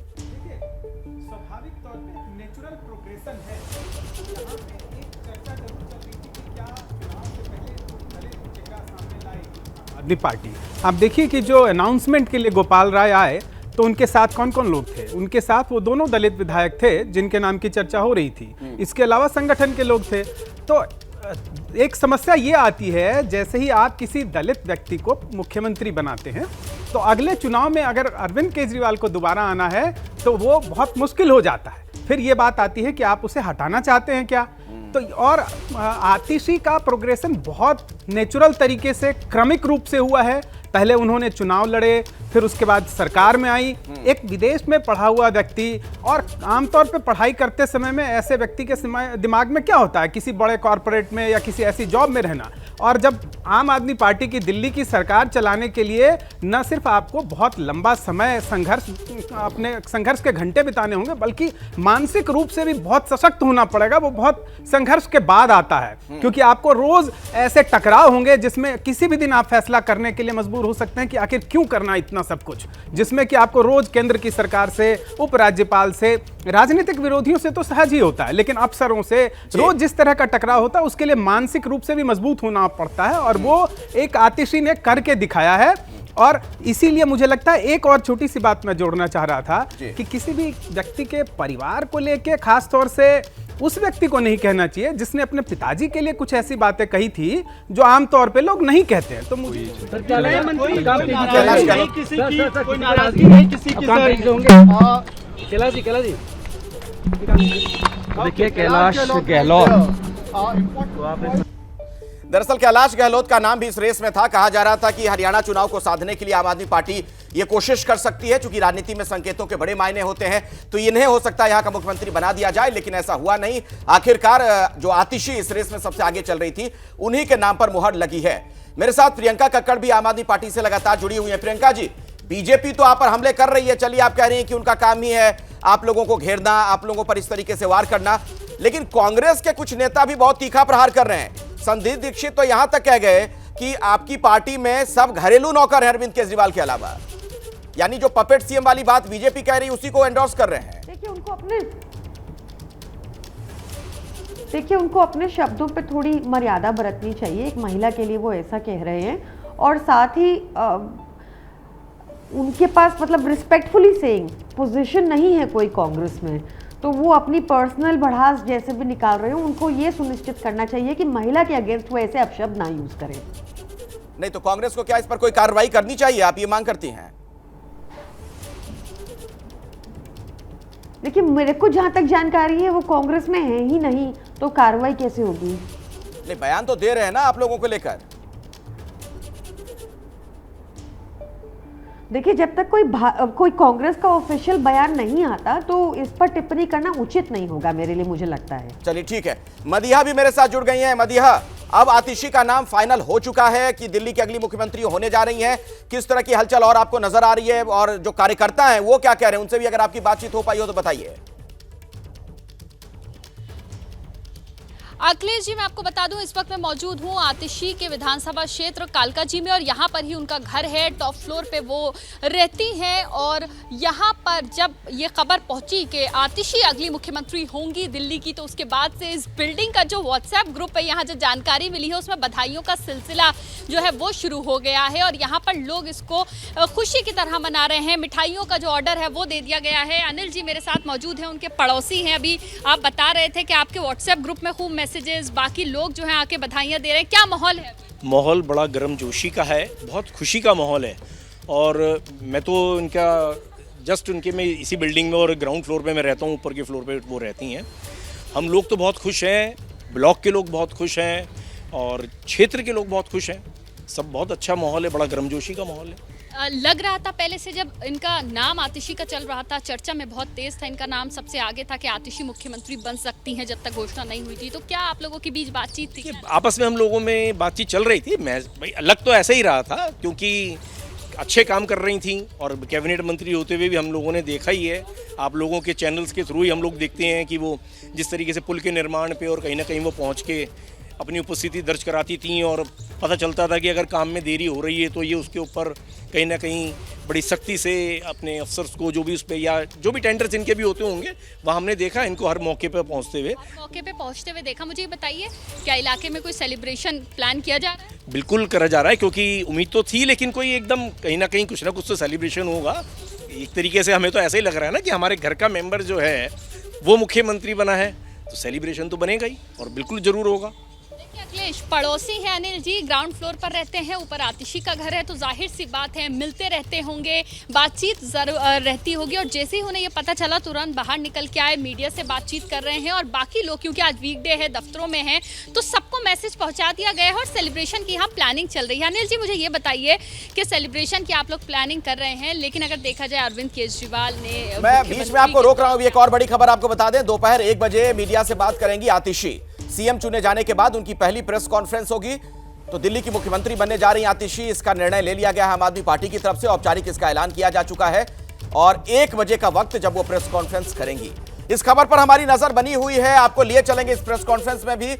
D: पार्टी आप देखिए कि जो अनाउंसमेंट के लिए गोपाल राय आए तो उनके साथ कौन कौन लोग थे। उनके साथ वो दोनों दलित विधायक थे जिनके नाम की चर्चा हो रही थी, इसके अलावा संगठन के लोग थे। तो एक समस्या ये आती है, जैसे ही आप किसी दलित व्यक्ति को मुख्यमंत्री बनाते हैं तो अगले चुनाव में अगर अरविंद केजरीवाल को दोबारा आना है तो वो बहुत मुश्किल हो जाता है। फिर ये बात आती है कि आप उसे हटाना चाहते हैं क्या। तो और आतिशी का प्रोग्रेशन बहुत नेचुरल तरीके से क्रमिक रूप से हुआ है। पहले उन्होंने चुनाव लड़े, फिर उसके बाद सरकार में आई। एक विदेश में पढ़ा हुआ व्यक्ति, और आमतौर पे पढ़ाई करते समय में ऐसे व्यक्ति के दिमाग में क्या होता है, किसी बड़े कॉरपोरेट में या किसी ऐसी जॉब में रहना। और जब आम आदमी पार्टी की दिल्ली की सरकार चलाने के लिए न सिर्फ आपको बहुत लंबा समय अपने संघर्ष के घंटे बिताने होंगे, बल्कि मानसिक रूप से भी बहुत सशक्त होना पड़ेगा। वो बहुत संघर्ष के बाद आता है, क्योंकि आपको रोज ऐसे टकराव होंगे जिसमें किसी भी दिन आप फैसला करने के लिए मजबूर हो सकते हैं कि आखिर क्यों करना इतना सब कुछ, जिसमें कि आपको रोज केंद्र की सरकार से, उपराज्यपाल से, राजनीतिक विरोधियों से तो सहज ही होता है, लेकिन अफसरों से रोज जिस तरह का टकराव होता है उसके लिए मानसिक रूप से भी मजबूत होना पड़ता है। और वो एक आतिशी ने करके दिखाया है। और इसीलिए मुझे लगता है, एक और छोटी सी बात मैं जोड़ना चाह रहा था कि किसी भी व्यक्ति के परिवार को लेके खास तौर से उस व्यक्ति को नहीं कहना चाहिए जिसने अपने पिताजी के लिए कुछ ऐसी बातें कही थी जो आमतौर पे लोग नहीं कहते हैं। तो मुझे
A: देखिए कैलाश गहलोत, दरअसल कैलाश गहलोत का नाम भी इस रेस में था। कहा जा रहा था कि हरियाणा चुनाव को साधने के लिए आम आदमी पार्टी ये कोशिश कर सकती है, क्योंकि राजनीति में संकेतों के बड़े मायने होते हैं, तो इन्हें हो सकता है यहां का मुख्यमंत्री बना दिया जाए, लेकिन ऐसा हुआ नहीं। आखिरकार जो आतिशी इस रेस में सबसे आगे चल रही थी, उन्हीं के नाम पर मुहर लगी है। मेरे साथ प्रियंका कक्कड़ भी आम आदमी पार्टी से लगातार जुड़ी हुई है। प्रियंका जी, बीजेपी तो आप पर हमले कर रही है, चलिए आप कह रही हैं कि उनका काम ही है आप लोगों को घेरना, आप लोगों पर इस तरीके से वार करना, लेकिन कांग्रेस के कुछ नेता भी बहुत तीखा प्रहार कर रहे हैं। संदीप दीक्षित तो यहां तक कह गए कि आपकी पार्टी में सब घरेलू नौकर हैं अरविंद केजरीवाल के अलावा, यानी जो पपेट सीएम वाली बात बीजेपी कह रही है उसी को एंडोर्स कर रहे हैं।
M: देखिए उनको अपने शब्दों पे थोड़ी मर्यादा बरतनी चाहिए। एक महिला के लिए वो ऐसा कह रहे हैं, और साथ ही उनके पास मतलब रिस्पेक्टफुली सेइंग पोजीशन नहीं है कोई कांग्रेस में, तो वो अपनी पर्सनल भड़ास जैसे भी निकाल रहे हो, उनको ये सुनिश्चित करना चाहिए कि महिला के अगेंस्ट वो ऐसे अपशब्द ना यूज करें।
A: नहीं तो कांग्रेस को क्या इस पर कोई कार्रवाई करनी चाहिए, आप ये मांग करती हैं?
M: देखिए मेरे को जहां तक जानकारी है वो कांग्रेस में है ही नहीं, तो कार्रवाई कैसे होगी?
A: नहीं, बयान तो दे रहे हैं ना आप लोगों को लेकर।
M: देखिए जब तक कोई कांग्रेस का ऑफिशियल बयान नहीं आता तो इस पर टिप्पणी करना उचित नहीं होगा मेरे लिए, मुझे लगता है।
A: चलिए ठीक है, मदीहा भी मेरे साथ जुड़ गई हैं। मदीहा, अब आतिशी का नाम फाइनल हो चुका है कि दिल्ली की अगली मुख्यमंत्री होने जा रही हैं, किस तरह की हलचल और आपको नजर आ रही है, और जो कार्यकर्ता हैं वो क्या कह रहे हैं, उनसे भी अगर आपकी बातचीत हो पाई हो तो बताइए।
S: अखिलेश जी, मैं आपको बता दूं इस वक्त मैं मौजूद हूं आतिशी के विधानसभा क्षेत्र कालका जी में, और यहां पर ही उनका घर है, टॉप फ्लोर पे वो रहती हैं। और यहां पर जब ये खबर पहुंची कि आतिशी अगली मुख्यमंत्री होंगी दिल्ली की, तो उसके बाद से इस बिल्डिंग का जो व्हाट्सएप ग्रुप है, यहाँ जो जानकारी मिली है उसमें बधाइयों का सिलसिला जो है वो शुरू हो गया है, और यहाँ पर लोग इसको खुशी की तरह मना रहे हैं। मिठाइयों का जो ऑर्डर है वो दे दिया गया है। अनिल जी मेरे साथ मौजूद हैं, उनके पड़ोसी हैं। अभी आप बता रहे थे कि आपके व्हाट्सएप ग्रुप में खूब मैसेजेस, बाकी लोग जो हैं आके बधाइयां दे रहे हैं, क्या माहौल है?
T: माहौल बड़ा गर्मजोशी का है, बहुत खुशी का माहौल है। और मैं तो इनका जस्ट उनके में इसी बिल्डिंग में और ग्राउंड फ्लोर पे मैं रहता हूँ, ऊपर के फ्लोर पे वो रहती हैं। हम लोग तो बहुत खुश हैं, ब्लॉक के लोग बहुत खुश हैं और क्षेत्र के लोग बहुत खुश हैं। सब बहुत अच्छा माहौल है, बड़ा गर्मजोशी का माहौल है।
S: लग रहा था पहले से जब इनका नाम आतिशी का चल रहा था, चर्चा में बहुत तेज था, इनका नाम सबसे आगे था कि आतिशी मुख्यमंत्री बन सकती हैं जब तक घोषणा नहीं हुई थी, तो क्या आप लोगों के बीच बातचीत थी?
T: आपस में हम लोगों में बातचीत चल रही थी। मैं भाई अलग तो ऐसा ही रहा था, क्योंकि अच्छे काम कर रही थी और कैबिनेट मंत्री होते हुए भी हम लोगों ने देखा ही है। आप लोगों के चैनल्स के थ्रू ही हम लोग देखते हैं कि वो जिस तरीके से पुल के निर्माण पे और कहीं ना कहीं वो पहुंच के अपनी उपस्थिति दर्ज कराती थी, और पता चलता था कि अगर काम में देरी हो रही है तो ये उसके ऊपर कहीं ना कहीं बड़ी सख्ती से अपने अफसर्स को, जो भी उस पर या जो भी टेंडर्स इनके भी होते होंगे, वहाँ हमने देखा इनको हर मौके पे पहुँचते हुए
S: देखा। मुझे ये बताइए, क्या इलाके में कोई सेलिब्रेशन प्लान किया जा रहा है?
T: बिल्कुल करा जा रहा है, क्योंकि उम्मीद तो थी, लेकिन कोई एकदम कहीं ना कहीं कुछ ना कुछ तो सेलिब्रेशन होगा। एक तरीके से हमें तो ऐसा ही लग रहा है ना कि हमारे घर का मेंबर जो है वो मुख्यमंत्री बना है, तो सेलिब्रेशन तो बनेगा ही और बिल्कुल ज़रूर होगा।
S: अखिलेश पड़ोसी है अनिल जी, ग्राउंड फ्लोर पर रहते हैं, ऊपर आतिशी का घर है, तो जाहिर सी बात है मिलते रहते होंगे, बातचीत रहती होगी। और जैसे ही उन्हें ये पता चला तुरंत बाहर निकल के आए, मीडिया से बातचीत कर रहे हैं। और बाकी लोग क्योंकि आज वीकडे है, दफ्तरों में हैं, तो सबको मैसेज पहुंचा दिया गया है और सेलिब्रेशन की यहाँ प्लानिंग चल रही है। अनिल जी मुझे ये बताइए कि सेलिब्रेशन की आप लोग प्लानिंग कर रहे हैं, लेकिन अगर देखा जाए अरविंद केजरीवाल ने,
A: मैं बीच में आपको रोक रहा हूं, एक और बड़ी खबर आपको बता दें, दोपहर 1 बजे मीडिया से बात करेंगी आतिशी। सीएम चुने जाने के बाद उनकी पहली प्रेस कॉन्फ्रेंस होगी। तो दिल्ली की मुख्यमंत्री बनने जा रही आतिशी, इसका निर्णय ले लिया गया है आम आदमी पार्टी की तरफ से, औपचारिक इसका ऐलान किया जा चुका है और 1 बजे का वक्त जब वो प्रेस कॉन्फ्रेंस करेंगी। इस खबर पर हमारी नजर बनी हुई है, आपको लिए चलेंगे इस प्रेस कॉन्फ्रेंस में भी